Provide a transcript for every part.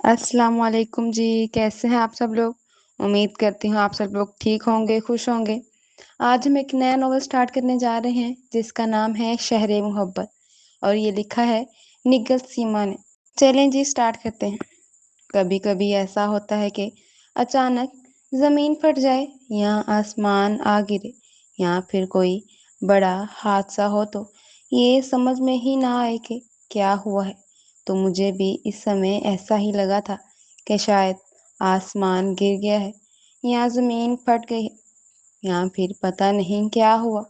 السلام علیکم جی، کیسے ہیں آپ سب لوگ؟ امید کرتی ہوں آپ سب لوگ ٹھیک ہوں گے، خوش ہوں گے۔ آج ہم ایک نیا ناول سٹارٹ کرنے جا رہے ہیں جس کا نام ہے شہر محبت، اور یہ لکھا ہے نگل سیما نے۔ چلیں جی سٹارٹ کرتے ہیں۔ کبھی کبھی ایسا ہوتا ہے کہ اچانک زمین پھٹ جائے یا آسمان آ گرے یا پھر کوئی بڑا حادثہ ہو تو یہ سمجھ میں ہی نہ آئے کہ کیا ہوا ہے۔ تو مجھے بھی اس سمے ایسا ہی لگا تھا کہ شاید آسمان گر گیا ہے یا زمین پھٹ گئی ہے یا پھر پتہ نہیں کیا ہوا۔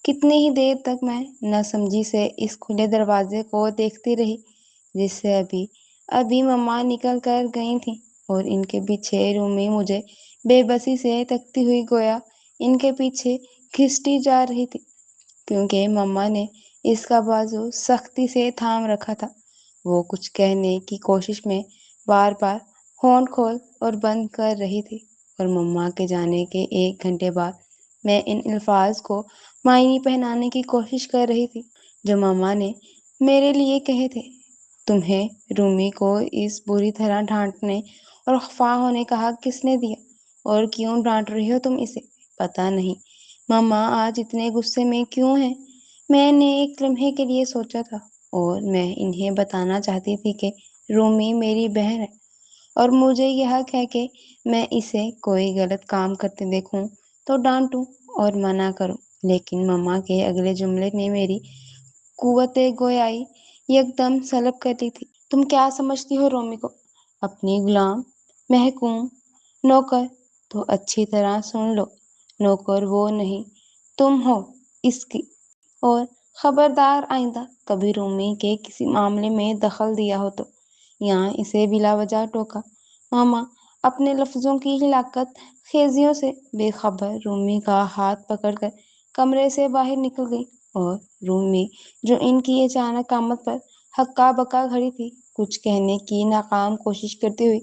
کتنی ہی دیر تک میں نہ سمجھی سے اس کھلے دروازے کو دیکھتی رہی جس سے ابھی مما نکل کر گئی تھیں، اور ان کے پیچھے رومی مجھے بے بسی سے تکتی ہوئی گویا ان کے پیچھے کھسٹی جا رہی تھی، کیونکہ مما نے اس کا بازو سختی سے تھام رکھا تھا۔ وہ کچھ کہنے کی کوشش میں بار بار ہونٹ کھول اور بند کر رہی تھی، اور مما کے جانے کے 1 گھنٹے بعد میں ان الفاظ کو معنی پہنانے کی کوشش کر رہی تھی جو مما نے میرے لیے کہے تھے۔ تمہیں رومی کو اس بری طرح ڈانٹنے اور خفا ہونے کا حق کس نے دیا، اور کیوں ڈانٹ رہی ہو تم اسے؟ پتہ نہیں مما آج اتنے غصے میں کیوں ہیں۔ میں نے ایک لمحے کے لیے سوچا تھا، اور میں انہیں بتانا چاہتی تھی کہ رومی میری بہن ہے اور مجھے یہ حق ہے کہ میں اسے کوئی غلط کام کرتے دیکھوں تو ڈانٹوں اور منع کروں، لیکن مما کے اگلے جملے نے میری قوت گویائی یکدم سلب کر دی تھی۔ تم کیا سمجھتی ہو رومی کو؟ اپنی غلام، محکوم، نوکر؟ تو اچھی طرح سن لو، نوکر وہ نہیں، تم ہو اس کی۔ اور خبردار آئندہ کبھی رومی کے کسی معاملے میں دخل دیا ہو تو، یا اسے بلا وجہ ٹوکا۔ ماما اپنے لفظوں کی ہلاکت خیزیوں سے بے خبر رومی کا ہاتھ پکڑ کر کمرے سے باہر نکل گئی، اور رومی جو ان کی اچانک آمد پر ہکا بکا کھڑی تھی، کچھ کہنے کی ناکام کوشش کرتے ہوئے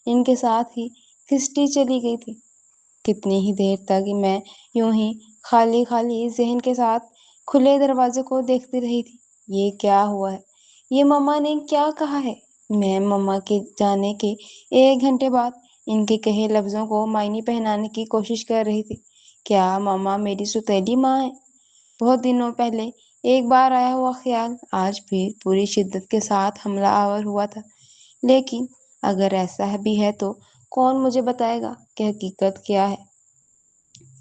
ان کے ساتھ ہی کھسٹی چلی گئی تھی۔ کتنی ہی دیر تک میں یوں ہی خالی خالی ذہن کے ساتھ کھلے دروازے کو دیکھتی رہی تھی۔ یہ کیا ہوا ہے؟ یہ مما نے کیا کہا ہے؟ میں مما کے جانے کے 1 گھنٹے بعد ان کے کہے لفظوں کو معنی پہنانے کی کوشش کر رہی تھی۔ کیا مما میری سوتیلی ماں ہے؟ بہت دنوں پہلے ایک بار آیا ہوا خیال آج بھی پوری شدت کے ساتھ حملہ آور ہوا تھا، لیکن اگر ایسا بھی ہے تو کون مجھے بتائے گا کہ حقیقت کیا ہے؟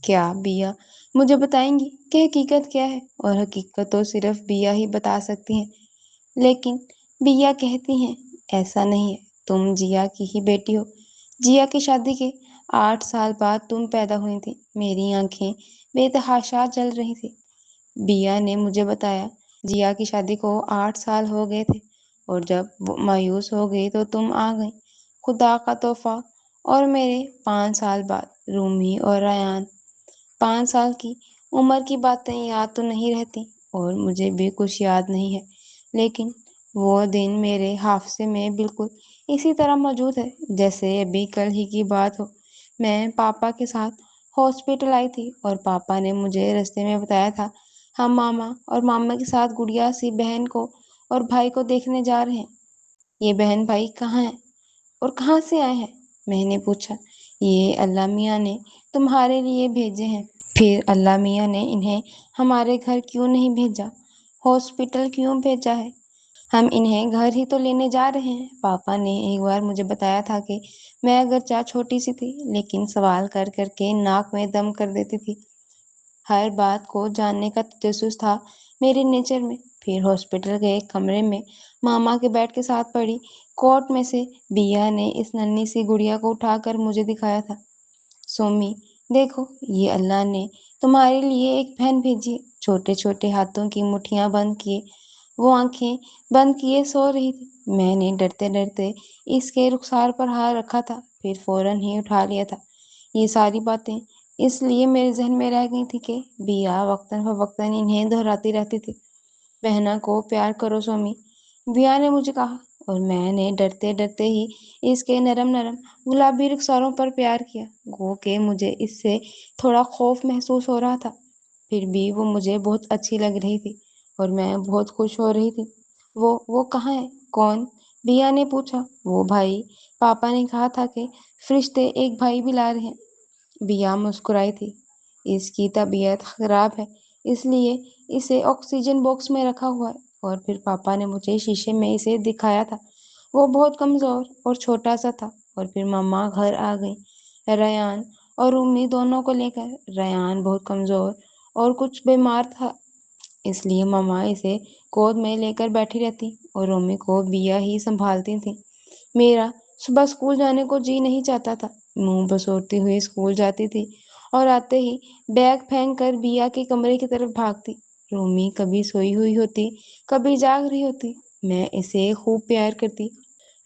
کیا بیا مجھے بتائیں گی کہ حقیقت کیا ہے؟ اور حقیقت تو صرف بیا ہی بتا سکتی ہیں، لیکن بیا کہتی ہیں ایسا نہیں ہے، تم جیا کی ہی بیٹی ہو۔ جیا کی شادی کے 8 سال بعد تم پیدا ہوئی تھی۔ میری آنکھیں بے تحاشا جل رہی تھی۔ بیا نے مجھے بتایا جیا کی شادی کو 8 سال ہو گئے تھے، اور جب وہ مایوس ہو گئی تو تم آ گئی، خدا کا تحفہ۔ اور میرے 5 سال بعد رومی اور ریان۔ 5 سال کی عمر کی باتیں یاد تو نہیں رہتی، اور مجھے بھی کچھ یاد نہیں ہے، لیکن وہ دن میرے حافظے میں بالکل اسی طرح موجود ہے جیسے ابھی کل ہی کی بات ہو۔ میں پاپا کے ساتھ ہاسپٹل آئی تھی، اور پاپا نے مجھے رستے میں بتایا تھا ہم ماما اور ماما کے ساتھ گڑیا سی بہن کو اور بھائی کو دیکھنے جا رہے ہیں۔ یہ بہن بھائی کہاں ہیں اور کہاں سے آئے ہیں؟ میں نے پوچھا۔ یہ اللہ میاں نے تمہارے لیے بھیجے ہیں۔ پھر اللہ میاں نے انہیں ہمارے گھر کیوں نہیں بھیجا؟ ہاسپٹل کیوں بھیجا ہے؟ ہم انہیں گھر ہی تو لینے جا رہے ہیں۔ پاپا نے ایک بار مجھے بتایا تھا کہ میں اگرچہ چھوٹی سی تھی، لیکن سوال کر کر کے ناک میں دم کر دیتی تھی۔ ہر بات کو جاننے کا تجسس تھا میرے نیچر میں۔ پھر ہاسپٹل کے کمرے میں ماما کے بیڈ کے ساتھ پڑی کوٹ میں سے بیا نے اس ننھی سی گڑیا کو اٹھا کر مجھے دکھایا تھا۔ سومی دیکھو، یہ اللہ نے تمہارے لیے ایک بہن بھیجی ہے۔ چھوٹے چھوٹے ہاتھوں کی مٹھیاں بند کیے وہ آنکھیں بند کیے سو رہی تھی۔ میں نے ڈرتے ڈرتے اس کے رخسار پر ہاتھ رکھا تھا، پھر فوراً ہی اٹھا لیا تھا۔ یہ ساری باتیں اس لیے میرے ذہن میں رہ گئی تھی کہ بیا وقتاً فوقتاً انہیں دہراتی رہتی تھی۔ بہنا کو پیار کرو سومی، بیا نے مجھے کہا، اور میں نے ڈرتے ڈرتے ہی اس کے نرم نرم گلابی رخساروں پر پیار کیا، گو کہ مجھے اس سے تھوڑا خوف محسوس ہو رہا تھا، پھر بھی وہ مجھے بہت اچھی لگ رہی تھی اور میں بہت خوش ہو رہی تھی۔ وہ کہاں ہے؟ کون؟ بیا نے پوچھا۔ وہ بھائی، پاپا نے کہا تھا کہ فرشتے ایک بھائی بھی لا رہے ہیں۔ بیا مسکرائی تھی۔ اس کی طبیعت خراب ہے، اس لیے اسے آکسیجن باکس میں رکھا ہوا ہے۔ اور پھر پاپا نے مجھے شیشے میں اسے دکھایا تھا، وہ بہت کمزور اور چھوٹا سا تھا۔ اور پھر ماما گھر آ گئی، ریان اور امی دونوں کو لے کر۔ ریان بہت کمزور اور کچھ بیمار تھا، اس لیے ماما اسے گود میں لے کر بیٹھی رہتی اور امی کو بیا ہی سنبھالتی تھی۔ میرا صبح اسکول جانے کو جی نہیں چاہتا تھا، منہ بسوڑتی ہوئی اسکول جاتی تھی اور آتے ہی بیگ پھینک کر بیا کے کمرے کی طرف بھاگتی۔ رومی کبھی سوئی ہوئی ہوتی، کبھی جاگ رہی ہوتی، میں اسے خوب پیار کرتی۔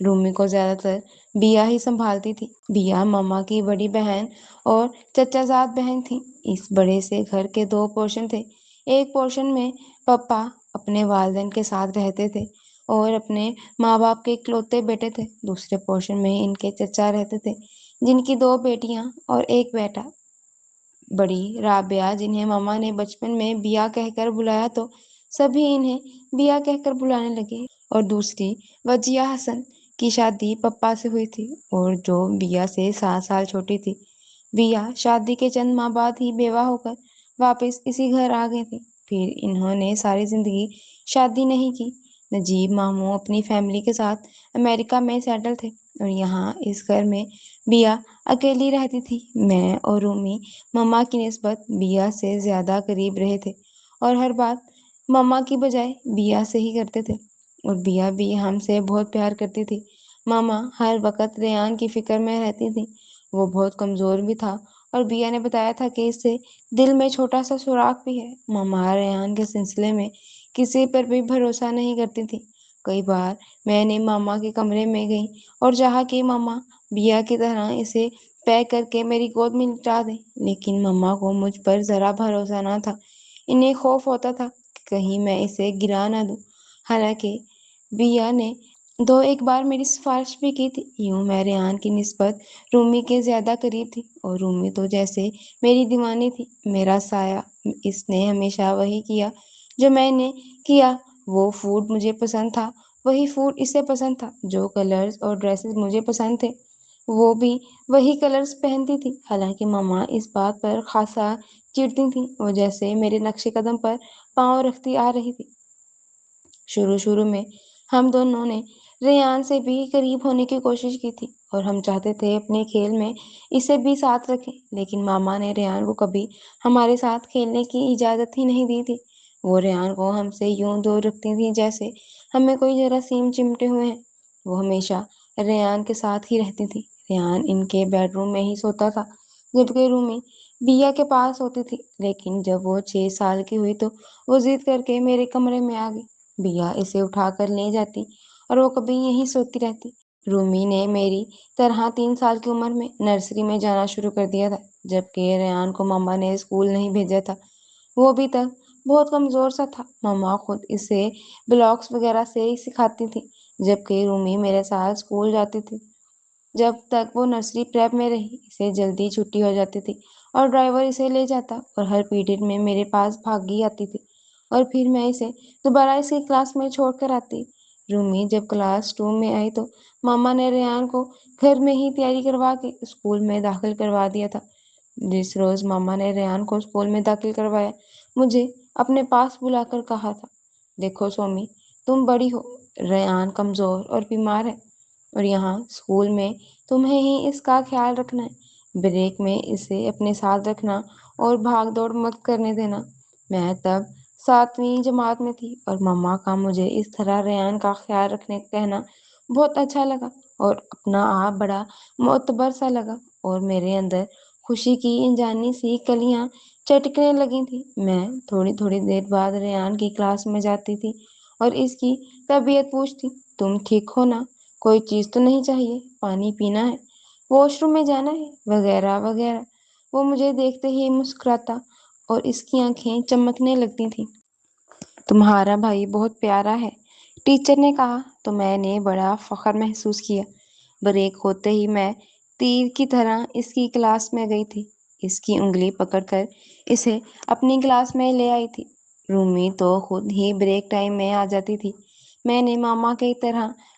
رومی کو زیادہ تر بیا ہی سنبھالتی تھی۔ بیا ماما کی بڑی بہن اور چچا زاد بہن تھی۔ اس بڑے سے گھر کے دو پورشن تھے۔ ایک پورشن میں پپا اپنے والدین کے ساتھ رہتے تھے اور اپنے ماں باپ کے اکلوتے بیٹے تھے۔ دوسرے پورشن میں ان کے چچا رہتے تھے، جن کی دو بیٹیاں اور ایک بیٹا۔ بڑی رابعہ، جنہیں ماما نے بچپن میں بیا کہہ کر بلایا تو سبھی انہیں بیا کہہ کر بلانے لگے۔ اور دوسری وجیہ حسن کی شادی پپا سے ہوئی تھی، اور جو بیا سے 7 سال چھوٹی تھی۔ بیا شادی کے چند ماہ بعد ہی بیوہ ہو کر واپس اسی گھر آ گئی تھی۔ پھر انہوں نے ساری زندگی شادی نہیں کی۔ نجیب ماموں اپنی فیملی کے ساتھ امریکہ میں سیٹل تھے، اور یہاں اس گھر میں بیا اکیلی رہتی تھی۔ میں اور رومی مما کی نسبت بیا سے زیادہ قریب رہے تھے، اور ہر بات مما کی بجائے بیا سے ہی کرتے تھے، اور بیا بھی ہم سے بہت پیار کرتی تھی۔ ماما ہر وقت ریان کی فکر میں رہتی تھی، وہ بہت کمزور بھی تھا، اور بیا نے بتایا تھا کہ اس سے دل میں چھوٹا سا سوراخ بھی ہے۔ ماما ریان کے سلسلے میں کسی پر بھی بھروسہ نہیں کرتی تھی۔ کئی بار میں نے ماما کے کمرے میں گئی اور چاہا کہ ماما بیا کی طرح اسے پیک کر کے میری گود میں لٹا دیں، لیکن ماما کو مجھ پر ذرا بھروسہ نہ تھا۔ انہیں خوف ہوتا تھا کہ کہیں میں اسے گرا نہ دوں۔ حالانکہ بیا نے 2-1 بار میری سفارش بھی کی تھی۔ یوں میں ریان کی نسبت رومی کے زیادہ قریب تھی، اور رومی تو جیسے میری دیوانی تھی، میرا سایہ۔ اس نے ہمیشہ وہی کیا جو میں نے کیا، وہ فوڈ مجھے پسند تھا، وہی فوڈ اسے پسند تھا، جو کلرز اور ڈریسز مجھے پسند تھے وہ بھی وہی کلرز پہنتی تھی۔ حالانکہ ماما اس بات پر خاصا چڑھتی تھیں، وہ جیسے میرے نقش قدم پر پاؤں رکھتی آ رہی تھی۔ شروع میں ہم دونوں نے ریان سے بھی قریب ہونے کی کوشش کی تھی، اور ہم چاہتے تھے اپنے کھیل میں اسے بھی ساتھ رکھیں، لیکن ماما نے ریان کو کبھی ہمارے ساتھ کھیلنے کی اجازت ہی نہیں دی تھی۔ وہ ریان کو ہم سے یوں دور رکھتی تھیں جیسے ہمیں کوئی جراثیم چمٹے ہوئے ہیں۔ وہ ہمیشہ ریان کے ساتھ ہی رہتی تھی۔ ریان ان کے بیڈ روم میں ہی سوتا تھا، جبکہ رومی بیا کے پاس ہوتی تھی۔ لیکن جب وہ 6 سال کی ہوئی تو وہ ضد کر کے میرے کمرے میں آ گئی۔ بیا اسے اٹھا کر لے جاتی اور وہ کبھی یہیں سوتی رہتی۔ رومی نے میری طرح 3 سال کی عمر میں نرسری میں جانا شروع کر دیا تھا، جبکہ ریان کو ماما نے اسکول نہیں بھیجا تھا۔ وہ ابھی تک بہت کمزور سا تھا۔ ماما خود اسے بلاکس وغیرہ سے ہی سکھاتی تھی، جبکہ رومی میرے ساتھ اسکول جاتی تھی۔ جب تک وہ نرسری پریپ میں رہی، اسے جلدی چھٹی ہو جاتی تھی اور ڈرائیور اسے لے جاتا، اور ہر پیریڈ میں میرے پاس بھاگی آتی تھی، اور پھر میں اسے دوبارہ اس کی کلاس میں چھوڑ کر آتی۔ رومی جب کلاس 2 میں آئی تو ماما نے ریان کو گھر میں ہی تیاری کروا کے اسکول میں داخل کروا دیا تھا۔ جس روز ماما نے ریان کو اسکول میں داخل کروایا، مجھے اپنے پاس بلا کر کہا تھا، دیکھو سومی، تم بڑی ہو، ریان کمزور اور بیمار ہے، اور یہاں اسکول میں تمہیں ہی اس کا خیال رکھنا ہے۔ بریک میں اسے اپنے ساتھ رکھنا اور بھاگ دوڑ مت کرنے دینا۔ میں تب 7ویں جماعت میں تھی، اور ماما کا مجھے اس طرح ریان کا خیال رکھنے کا کہنا بہت اچھا لگا، اور اپنا آپ بڑا معتبر سا لگا، اور میرے اندر خوشی کی انجانی سی کلیاں چٹکنے لگی تھی۔ میں تھوڑی دیر بعد ریان کی کلاس میں جاتی تھی اور اس کی طبیعت پوچھتی، تم ٹھیک ہو نا؟ کوئی چیز تو نہیں چاہیے؟ پانی پینا ہے؟ واش روم میں جانا ہے؟ وغیرہ وغیرہ۔ وہ مجھے دیکھتے ہی مسکراتا اور اس کی آنکھیں چمکنے لگتی تھیں۔ تمہارا بھائی بہت پیارا ہے، ٹیچر نے کہا تو میں نے بڑا فخر محسوس کیا۔ بریک ہوتے ہی میں تیر کی طرح اس کی کلاس میں گئی تھی، اس کی انگلی پکڑ کر اسے اپنی کلاس میں لے آئی تھی۔ رومی تو خود ہی بریک ٹائم میں آ جاتی تھی۔ میں نے ماما کی طرح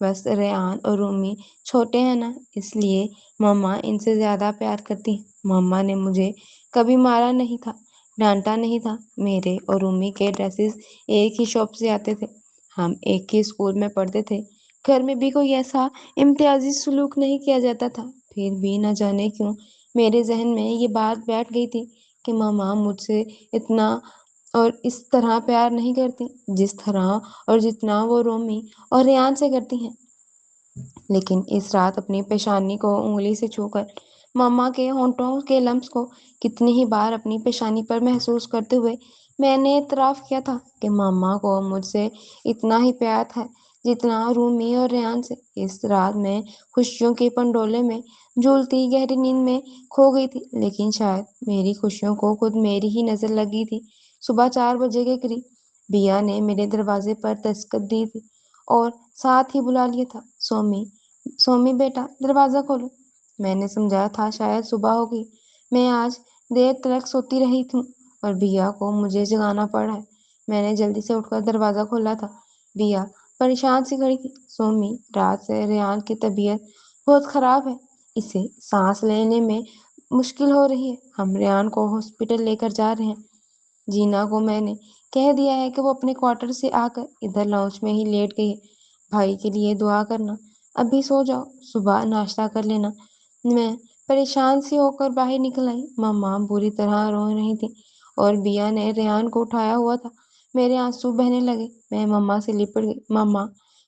بس ریان اور رومی چھوٹے ہیں نا، اس لیے مما ان سے زیادہ پیار کرتی ہیں۔ مما نے مجھے کبھی مارا نہیں تھا، ڈانٹا نہیں تھا۔ میرے اور رومی کے ڈریسز ایک ہی شاپ سے آتے تھے، ہم ایک ہی اسکول میں پڑھتے تھے، گھر میں بھی کوئی ایسا امتیازی سلوک نہیں کیا جاتا تھا۔ پھر بھی نہ جانے کیوں میرے ذہن میں یہ بات بیٹھ گئی تھی کہ مما مجھ سے اتنا اور اس طرح پیار نہیں کرتی جس طرح اور جتنا وہ رومی اور ریان سے کرتی ہیں۔ لیکن اس رات اپنی پیشانی کو انگلی سے چھو کر مما کے ہونٹوں کے لمس کو کتنی ہی بار اپنی پیشانی پر محسوس کرتے ہوئے میں نے اعتراف کیا تھا کہ مما کو مجھ سے اتنا ہی پیار ہے جتنا رومی اور ریان سے۔ اس رات میں خوشیوں کے پنڈولے میں جھولتی گہری نیند میں کھو گئی تھی، لیکن شاید میری خوشیوں کو خود میری ہی نظر لگی تھی۔ صبح 4 بجے کے قریب بیا نے میرے دروازے پر دستک دی تھی اور ساتھ ہی بلا لیا تھا، سومی، سومی بیٹا دروازہ کھولو۔ میں نے سمجھا تھا شاید صبح ہوگی، میں آج دیر تک سوتی رہی تھی اور بیا کو مجھے جگانا پڑا ہے۔ میں نے جلدی سے اٹھ کر دروازہ کھولا تھا۔ بیا پریشان سی کھڑی تھی۔ سومی، رات سے ریان کی طبیعت بہت خراب ہے، اسے سانس لینے میں مشکل ہو رہی ہے، ہم ریان کو ہاسپٹل لے کر جا رہے ہیں۔ جینا کو میں نے کہہ دیا ہے کہ وہ اپنے کوارٹر سے آ کر ادھر لاؤنج میں ہی لیٹ گئی ہے، بھائی کے لیے دعا کرنا، ابھی سو جاؤ، صبح ناشتہ کر لینا۔ میں پریشان سی ہو کر باہر نکل آئی۔ مما بری طرح رو رہی تھی اور بیا نے ریان کو اٹھایا ہوا تھا۔ میرے آنسو بہنے لگے، میں مما سے لپٹ گئی۔ مما،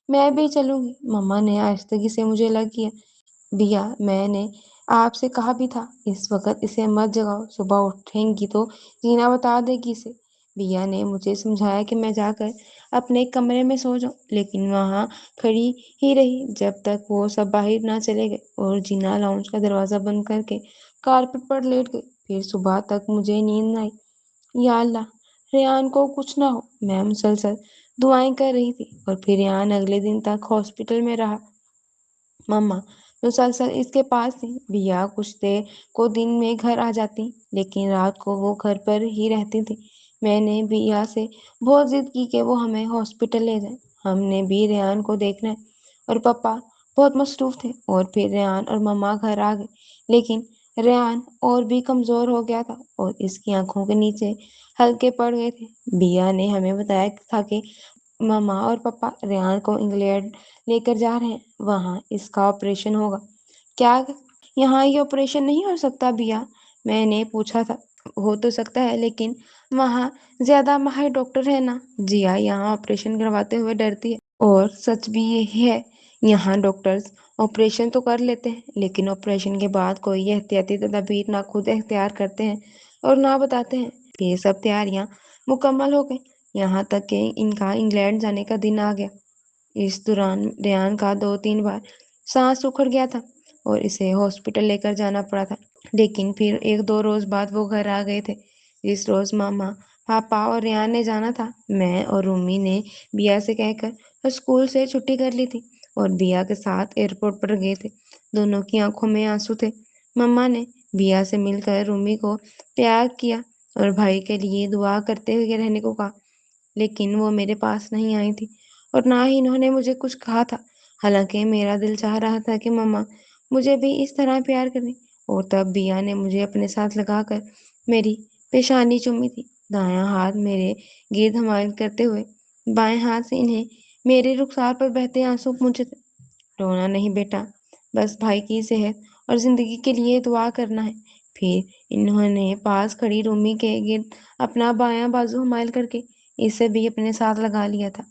میں بھی چلوں گی، مما نے آہستگی سے مجھے لگ کیا۔ بیا، میں نے آپ سے کہا بھی تھا اس وقت اسے مت جگاؤ، صبح اٹھیں گی تو جینا بتا دے گی اسے۔ بیا نے مجھے سمجھایا کہ میں جا کر اپنے کمرے میں سو جاؤں، لیکن وہاں کھڑی ہی رہی جب تک وہ سب باہر نہ چلے گئے اور جینا لاؤنج کا دروازہ بند کر کے کارپٹ پر لیٹ گئی۔ پھر صبح تک مجھے نیند نہ آئی۔ یا اللہ، ریان کو کچھ نہ ہو، میں مسلسل دعائیں کر رہی تھی۔ اور پھر ریان اگلے دن تک ہاسپٹل میں رہا۔ مما مسلسل اس کے پاس تھی۔ بیا کچھ دیر کو دن میں گھر آ جاتی، لیکن رات کو وہ گھر پر ہی رہتی تھی۔ میں نے بیا سے بہت ضد کی کہ وہ ہمیں ہاسپٹل لے جائے، ہم نے بھی ریان کو دیکھنا ہے، اور پپا بہت مصروف تھے۔ اور پھر ریان اور مما گھر آ گئے، لیکن ریان اور بھی کمزور ہو گیا تھا اور اس کی آنکھوں کے نیچے ہلکے پڑ گئے تھے۔ بیا نے ہمیں بتایا تھا کہ مما اور پپا ریان کو انگلینڈ لے کر جا رہے ہیں، وہاں اس کا آپریشن ہوگا۔ کیا یہاں یہ آپریشن نہیں ہو سکتا بیا؟ میں نے پوچھا تھا۔ ہو تو سکتا ہے، لیکن وہاں زیادہ ماہر ڈاکٹر ہے نا۔ جیا یہاں آپریشن کرواتے ہوئے ڈرتی ہے، اور سچ بھی یہی ہے، یہاں ڈاکٹرز آپریشن تو کر لیتے ہیں، لیکن آپریشن کے بعد کوئی احتیاطی تدابیر نہ خود اختیار کرتے ہیں اور نہ بتاتے ہیں۔ یہ سب تیاریاں مکمل ہو گئی، یہاں تک کہ ان کا انگلینڈ جانے کا دن آ گیا۔ اس دوران ریان کا 2-3 بار سانس اکھڑ گیا تھا اور اسے ہاسپٹل لے کر جانا پڑا تھا، لیکن پھر 1-2 روز بعد وہ گھر آ گئے تھے۔ جس روز ماما، پاپا اور ریان نے جانا تھا، میں اور رومی نے بیا سے کہہ کر اسکول سے چھٹی کر لی تھی اور بیا کے ساتھ ایئرپورٹ پر گئے تھے۔ دونوں کی آنکھوں میں آنسو تھے۔ مما نے بیا سے مل کر رومی کو پیار کیا اور بھائی کے لیے دعا کرتے ہوئے رہنے کو کہا، لیکن وہ میرے پاس نہیں آئی تھی اور نہ ہی انہوں نے مجھے کچھ کہا تھا، حالانکہ میرا دل چاہ رہا تھا کہ مما مجھے بھی اس طرح پیار کریں۔ اور تب بیا نے مجھے اپنے ساتھ لگا کر میری پیشانی چومی تھی، دایاں ہاتھ میرے گرد حمایت کرتے ہوئے، بائیں ہاتھ سے انہیں میرے رخسار پر بہتے آنسو پونچھے تھے۔ رونا نہیں بیٹا، بس بھائی کی صحت اور زندگی کے لیے دعا کرنا ہے۔ پھر انہوں نے پاس کھڑی رومی کے گرد اپنا بایاں بازو حمایل کر کے اسے بھی اپنے ساتھ لگا لیا تھا۔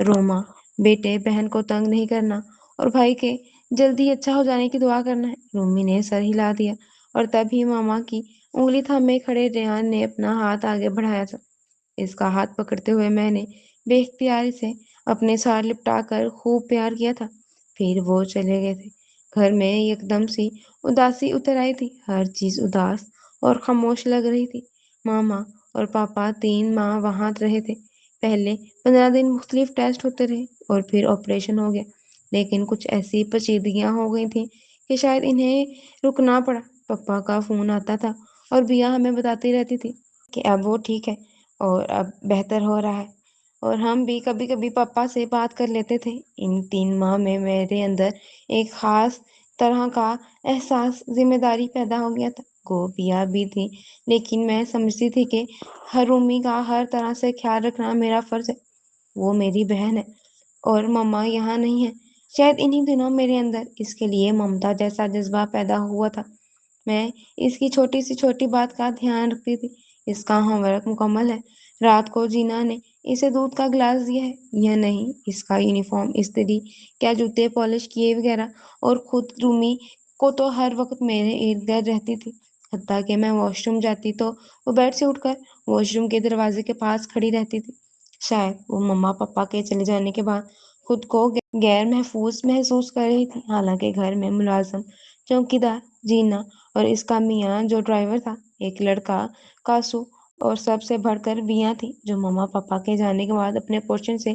روما بیٹے، بہن کو تنگ نہیں کرنا اور بھائی کے جلدی اچھا ہو جانے کی دعا کرنا ہے۔ رومی نے سر ہلا دیا اور تبھی ماما کی انگلی تھامے کھڑے ریان نے اپنا ہاتھ آگے بڑھایا تھا۔ اس کا ہاتھ پکڑتے ہوئے میں نے بے اختیاری سے اپنے ساتھ لپٹا کر خوب پیار کیا تھا۔ پھر وہ چلے گئے تھے۔ گھر میں یکدم سی اداسی اتر آئی تھی، ہر چیز اداس اور خاموش لگ رہی تھی۔ ماما اور پاپا 3 ماہ وہاں رہے تھے۔ پہلے 15 دن مختلف ٹیسٹ ہوتے رہے اور پھر آپریشن ہو گیا، لیکن کچھ ایسی پیچیدگیاں ہو گئی تھیں کہ شاید انہیں رکنا پڑا۔ پپا کا فون آتا تھا اور بیا ہمیں بتاتی رہتی تھی کہ اب وہ ٹھیک ہے اور اب بہتر ہو رہا ہے۔ اور ہم بھی کبھی کبھی پپا سے بات کر لیتے تھے۔ ان 3 ماہ میں میرے اندر ایک خاص طرح کا احساس ذمہ داری پیدا ہو گیا تھا۔ گوپیاں بھی تھی، لیکن میں سمجھتی تھی کہ ہر رومی کا ہر طرح سے خیال رکھنا میرا فرض ہے۔ وہ میری بہن ہے اور مما یہاں نہیں ہے۔ شاید انہی دنوں میرے اندر اس کے لیے ممتا جیسا جذبہ پیدا ہوا تھا۔ میں اس کی چھوٹی سی چھوٹی بات کا دھیان رکھتی تھی۔ اس کا ہوم ورک مکمل ہے، رات کو جینا نے اسے دودھ کا گلاس دیا ہے یا نہیں، اس کا یونیفارم استری، کیا جوتے پالش کیے وغیرہ۔ اور خود رومی کو تو ہر وقت میرے ارد گرد رہتی تھی، حتیٰ کہ میں واش روم جاتی تو وہ بیڈ سے اٹھ کر واش روم کے دروازے کے پاس کھڑی رہتی تھی۔ شاید وہ مما پپا کے چلے جانے کے بعد خود کو غیر محفوظ محسوس کر رہی تھی، حالانکہ گھر میں ملازم، چوکیدار، جینا اور اس کا میاں جو ڈرائیور تھا، ایک لڑکا کاسو، اور سب سے بڑھ کر بیاں تھی جو مما پپا کے جانے کے بعد اپنے پورشن سے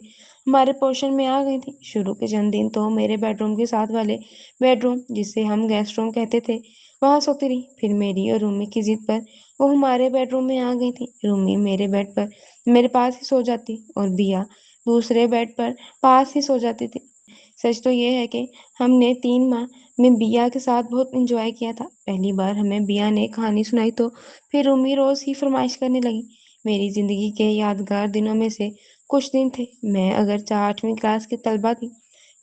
ہمارے پورشن میں آ گئی تھی۔ شروع کے چند دن تو میرے بیڈ روم کے ساتھ والے بیڈ روم، جسے ہم گیسٹ روم کہتے تھے، وہاں سوتی رہی۔ پھر میری اور رومی کی ضد پر وہ ہمارے بیڈ روم میں آ گئی تھی۔ رومی میرے بیڈ پر میرے پاس ہی سو جاتی اور بیا دوسرے بیڈ پر پاس ہی سو جاتی تھی۔ سچ تو یہ ہے کہ ہم نے 3 ماہ میں بیا کے ساتھ بہت انجوائے کیا تھا۔ پہلی بار ہمیں بیا نے کہانی سنائی تو پھر رومی روز ہی فرمائش کرنے لگی۔ میری زندگی کے یادگار دنوں میں سے کچھ دن تھے۔ میں اگرچہ 8ویں کلاس کی طلبہ تھی،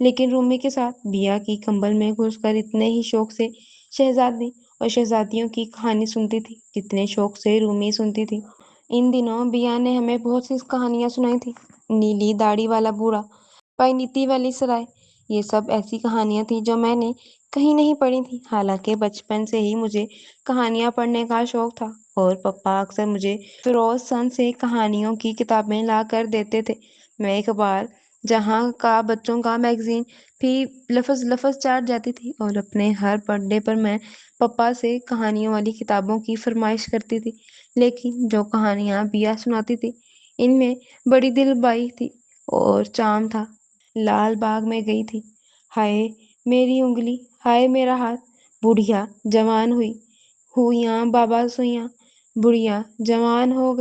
لیکن رومی کے ساتھ بیا کی کمبل میں گھس کر اتنے ہی شوق سے شہزادی اور شہزادیوں کی کہانی سنتی تھی جتنے شوق سے رومی سنتی تھی۔ ان دنوں بیا نے ہمیں بہت سی کہانیاں سنائی تھی۔ نیلی داڑھی والا بوڑھا، پائنیتی والی سرائے، یہ سب ایسی کہانیاں تھیں جو میں نے کہیں نہیں پڑھی تھی۔ حالانکہ بچپن سے ہی مجھے کہانیاں پڑھنے کا شوق تھا اور پپا اکثر مجھے فیروز سن سے کہانیوں کی کتابیں لا کر دیتے تھے۔ میں ایک بار جہاں کا بچوں کا میگزین بھی لفظ لفظ چاٹ جاتی تھی اور اپنے ہر برتھ ڈے پر میں پپا سے کہانیوں والی کتابوں کی فرمائش کرتی تھی۔ لیکن جو کہانیاں بیا سناتی تھی ان میں بڑی دل بائی تھی اور چام تھا۔ لال باغ میں گئی تھی، ہائے میری انگلی، ہائے میرا ہاتھ، بڑھیا جوان ہوئی، ہویاں بابا سوئیاں، بڑھیا جوان ہو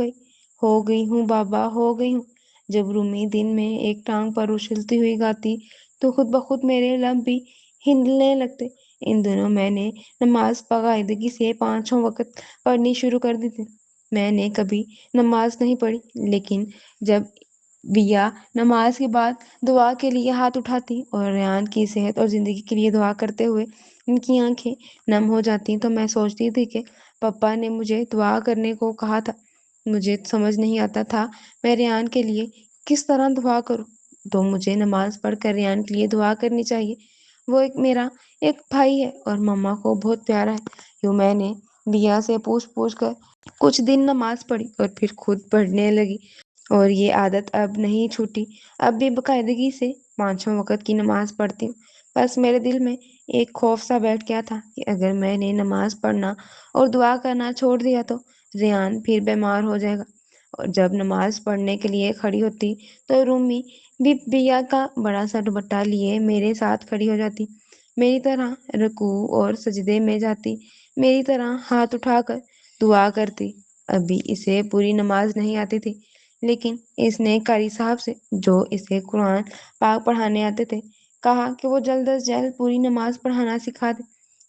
گئی ہوں بابا، ہو گئی ہوں۔ جب رومی دن میں ایک ٹانگ پر اچھلتی ہوئی گاتی تو خود بخود میرے لب بھی ہلنے لگتے۔ ان دنوں میں نے نماز باقاعدگی سے 5 وقت پڑھنی شروع کر دی تھی۔ میں نے کبھی نماز نہیں پڑھی، لیکن جب بیا نماز کے بعد دعا کے لیے ہاتھ اٹھاتی اور ریان کی صحت اور زندگی کے لیے دعا کرتے ہوئے ان کی آنکھیں نم ہو جاتی تو میں سوچتی تھی کہ پپا نے مجھے دعا کرنے کو کہا تھا۔ مجھے سمجھ نہیں آتا تھا میں ریان کے لیے کس طرح دعا کروں، تو مجھے نماز پڑھ کر ریان کے لیے دعا کرنی چاہیے۔ وہ میرا ایک بھائی ہے اور مما کو بہت پیارا ہے۔ یوں میں نے بیا سے پوچھ کر کچھ دن نماز پڑھی اور پھر خود پڑھنے لگی، اور یہ عادت اب نہیں چھوٹی۔ اب بھی باقاعدگی سے 5 وقت کی نماز پڑھتی ہوں۔ بس میرے دل میں ایک خوف سا بیٹھ گیا تھا کہ اگر میں نے نماز پڑھنا اور دعا کرنا چھوڑ دیا تو ریان پھر بیمار ہو جائے گا۔ اور جب نماز پڑھنے کے لیے کھڑی ہوتی تو رومی بھی بیا کا بڑا سا دوپٹہ لیے میرے ساتھ کھڑی ہو جاتی، میری طرح رکوع اور سجدے میں جاتی، میری طرح ہاتھ اٹھا کر دعا کرتی۔ ابھی اسے پوری نماز نہیں آتی تھی، لیکن اس نے قاری صاحب سے، جو اسے قرآن پاک پڑھانے آتے تھے، کہا کہ وہ جلد از جلد پوری نماز پڑھانا سکھا دے۔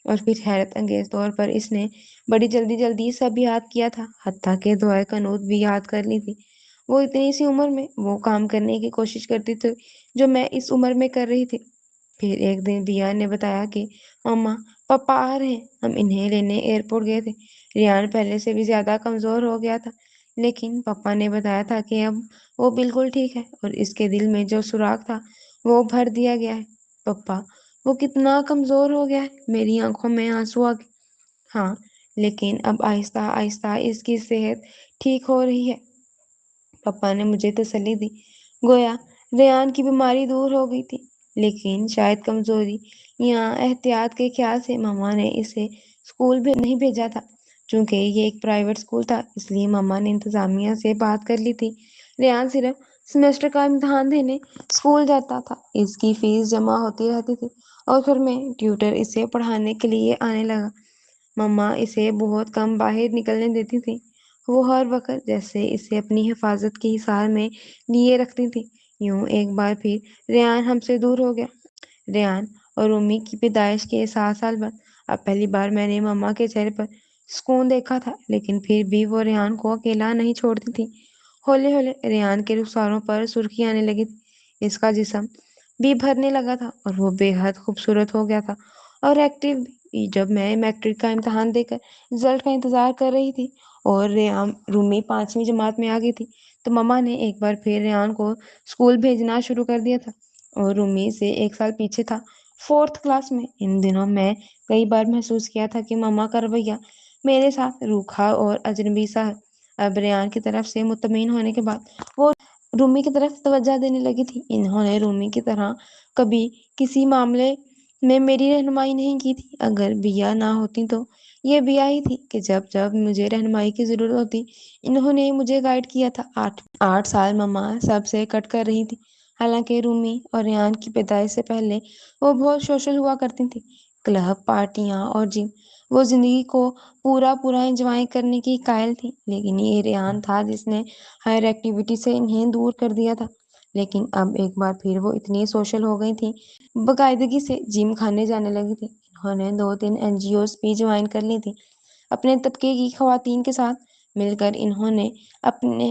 اور پھر حیرت انگیز طور پر اس نے بڑی جلدی سب یاد کیا تھا، حتیٰ کہ دعائے قنوت بھی یاد کر لی تھی۔ وہ اتنی سی عمر میں وہ کام کرنے کی کوشش کرتی تھی جو میں اس عمر میں کر رہی تھی۔ پھر ایک دن بیا نے بتایا کہ مما پپا آ رہے ہیں، ہم انہیں لینے ایئرپورٹ گئے تھے۔ ریان پہلے سے بھی زیادہ کمزور ہو گیا تھا، لیکن پپا نے بتایا تھا کہ اب وہ بالکل ٹھیک ہے اور اس کے دل میں جو سوراخ تھا وہ بھر دیا گیا ہے۔ پپا وہ کتنا کمزور ہو گیا ہے؟ میری آنکھوں میں آنسو آ گئے۔ ہاں، لیکن اب آہستہ آہستہ اس کی صحت ٹھیک ہو رہی ہے، پپا نے مجھے تسلی دی۔ گویا ریان کی بیماری دور ہو گئی تھی، لیکن شاید کمزوری یا احتیاط کے خیال سے مما نے اسے اسکول بھی نہیں بھیجا تھا۔ چونکہ یہ ایک پرائیویٹ اسکول تھا، اس لیے مما نے انتظامیہ سے بات کر لی تھی۔ ریان صرف سیمسٹر کا امتحان دینے اسکول جاتا تھا، اس کی فیس جمع ہوتی رہتی تھی اور پھر میں ٹیوٹر اسے پڑھانے کے لیے آنے لگا۔ مما اسے بہت کم باہر نکلنے دیتی تھی وہ ہر وقت جیسے اسے اپنی حفاظت کے حصار میں لیے رکھتی تھی۔ یوں ایک بار پھر ریان ہم سے دور ہو گیا۔ ریان اور امی کی پیدائش کے 7 سال بعد اب پہلی بار میں نے مما کے چہرے پر سکون دیکھا تھا، لیکن پھر بھی وہ ریان کو اکیلا نہیں چھوڑتی تھی۔ ہولے ہولے ریان کے رخساروں پر سرخی آنے لگی تھی، اس کا جسم بھی بھرنے لگا تھا اور وہ بے حد خوبصورت ہو گیا تھا اور ایکٹیو بھی۔ جب میں میٹرک کا امتحان دے کر رزلٹ کا انتظار کر رہی تھی اور ریان رومی 5ویں جماعت میں آ گئی تھی، تو مما نے ایک بار پھر ریان کو اسکول بھیجنا شروع کر دیا تھا اور رومی سے 1 سال پیچھے تھا، 4th کلاس میں۔ ان دنوں میں کئی بار محسوس کیا تھا کہ مما کا رویہ میرے ساتھ روکھا اور اجنبی سا ہے۔ اب ریان کی طرف سے مطمئن ہونے کے بعد وہ رومی کی طرف توجہ دینے لگی تھی۔ انہوں نے رومی کی طرح کبھی کسی معاملے میں میری رہنمائی نہیں کی تھی۔ اگر بیا نہ ہوتی تو یہ بیا ہی تھی کہ جب جب مجھے رہنمائی کی ضرورت ہوتی انہوں نے مجھے گائیڈ کیا تھا۔ 8 سال مما سب سے کٹ کر رہی تھی، حالانکہ رومی اور ریان کی پیدائش سے پہلے وہ بہت سوشل ہوا کرتی تھی۔ کلب، پارٹیاں اور جم، وہ زندگی کو پورا انجوائے کرنے کی قائل تھی، لیکن یہ ریان تھا جس نے ہر ایکٹیویٹی سے انہیں دور کر دیا تھا۔ لیکن اب ایک بار پھر وہ اتنی سوشل ہو گئی تھی، باقاعدگی سے جم کھانے جانے لگی تھی۔ انہوں نے 2-3 NGOs بھی جوائن کر لی تھی۔ اپنے طبقے کی خواتین کے ساتھ مل کر انہوں نے اپنے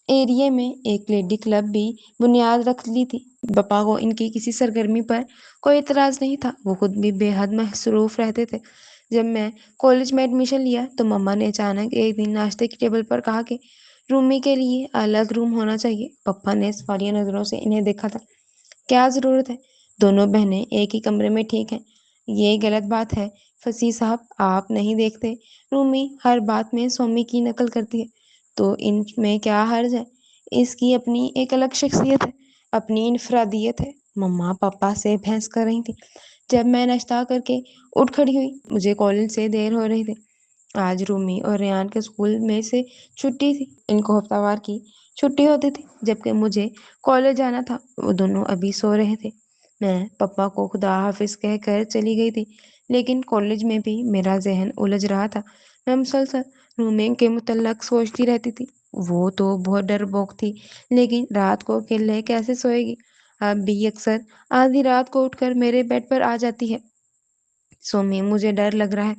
ایریے میں ایک لیڈی کلب بھی بنیاد رکھ لی تھی۔ پپا کو ان کی کسی سرگرمی پر کوئی اعتراض نہیں تھا، وہ خود بھی بے حد مصروف رہتے تھے۔ جب میں کالج میں ایڈمیشن لیا تو مما نے اچانک ایک دن ناشتے کی ٹیبل پر کہا کہ رومی کے لیے الگ روم ہونا چاہیے۔ پپا نے سوالیہ نظروں سے انہیں دیکھا تھا۔ کیا ضرورت ہے؟ دونوں بہنیں ایک ہی کمرے میں ٹھیک ہیں۔ یہ غلط بات ہے فصیح صاحب، آپ نہیں دیکھتے رومی ہر بات میں سومی کی نقل کرتی ہے، تو ان میں کیا حرج ہے؟ اس کی اپنی ایک الگ شخصیت ہے، اپنی انفرادیت ہے۔ مما پپا سے بحث کر رہی تھی جب میں ناشتہ کر کے اٹھ کھڑی ہوئی۔ مجھے کالج سے دیر ہو رہی تھی۔ آج رومی اور ریان کے اسکول میں سے چھٹی تھی۔ ان کو ہفتہ وار کی چھٹی ہوتی تھی، جبکہ مجھے کالج جانا تھا۔ وہ دونوں ابھی سو رہے تھے۔ میں پپا کو خدا حافظ کہہ کر چلی گئی تھی، لیکن کالج میں بھی میرا ذہن الجھ رہا تھا۔ میں مسلسل رومی کے متعلق سوچتی رہتی تھی۔ وہ تو بہت ڈرپوک تھی، لیکن رات کو اکیلے کیسے سوئے گی؟ اب بھی اکثر آدھی رات کو اٹھ کر میرے بیڈ پر آ جاتی ہے۔ سومی، مجھے ڈر لگ رہا ہے،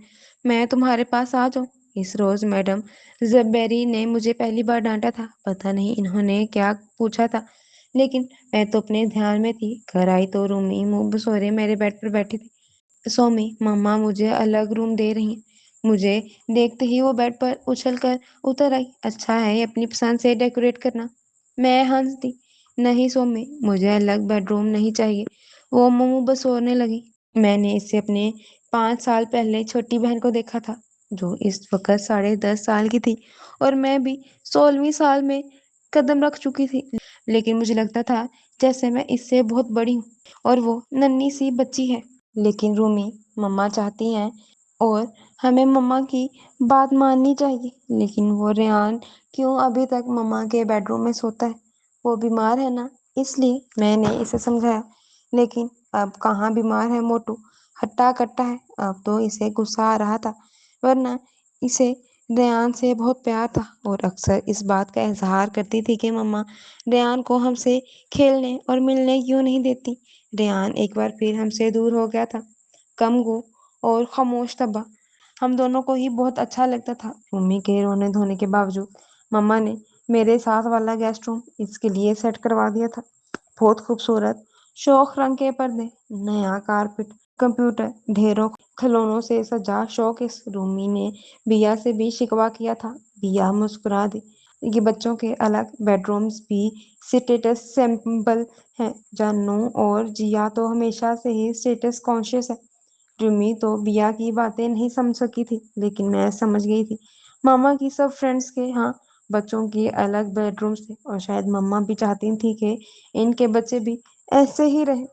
میں تمہارے پاس آ جاؤں؟ اس روز میڈم زبیری نے مجھے پہلی بار ڈانٹا تھا۔ پتہ نہیں انہوں نے کیا پوچھا تھا، لیکن میں تو اپنے دھیان میں تھی۔ گھر آئی تو رومی منہ بسورے میرے بیڈ پر بیٹھی تھی۔ سومی، مما مجھے الگ روم دے رہی ہیں۔ مجھے دیکھتے ہی وہ بیڈ پر اچھل کر اتر آئی۔ اچھا ہے اپنی پسند سے ڈیکوریٹ کرنا۔ میں ہنس دی۔ نہیں سومی، مجھے الگ بیڈ روم نہیں چاہیے۔ وہ منہ بسورنے لگی۔ میں نے اسے اپنے 5 سال پہلے چھوٹی بہن کو دیکھا تھا، جو اس وقت 10.5 سال کی تھی، اور میں بھی 16ویں سال میں قدم رکھ چکی تھی، لیکن مجھے لگتا تھا جیسے میں اس سے بہت بڑی ہوں اور وہ ننھی سی بچی ہے۔ لیکن رومی، مما چاہتی ہیں اور ہمیں مما کی بات ماننی چاہیے، لیکن وہ ریان کیوں ابھی تک مما کے بیڈ روم میں سوتا ہے؟ وہ بیمار ہے نا، اس لیے میں نے اسے سمجھایا۔ لیکن اب کہاں بیمار ہے موٹو، ہٹا کٹا ہے۔ اب تو اسے غصہ آ رہا تھا، ورنہ اسے ریان سے بہت پیار تھا، اور اکثر اس بات کا اظہار کرتی تھی کہ مما ریان کو ہم سے کھیلنے اور ملنے کیوں نہیں دیتی۔ ریان ایک بار پھر ہم سے دور ہو گیا تھا، کم گو اور خاموش طبع۔ ہم دونوں کو ہی بہت اچھا لگتا تھا۔ رومی کے رونے دھونے کے باوجود مما نے میرے ساتھ والا گیسٹ روم اس کے لیے سیٹ کروا دیا تھا۔ بہت خوبصورت شوخ رنگ کے پردے، نیا کارپٹ، کمپیوٹر، ڈھیروں کھلونوں سے سجا شوکیس۔ رومی نے بیا سے بھی شکوہ کیا تھا۔ بیا مسکرا دی۔ یہ بچوں کے الگ بیڈ رومز بھی اسٹیٹس سمبل ہیں۔ جانو اور جیا تو ہمیشہ سے ہی اسٹیٹس کانشیس ہے۔ رومی تو بیا کی باتیں نہیں سمجھ سکی تھی، لیکن میں سمجھ گئی تھی۔ ماما کی سب فرینڈز کے ہاں بچوں کے الگ بیڈ رومز تھے، اور شاید مما بھی چاہتی تھی کہ ان کے بچے بھی ایسے ہی رہیں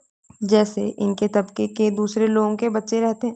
جیسے ان کے طبقے کے دوسرے لوگوں کے بچے رہتے ہیں،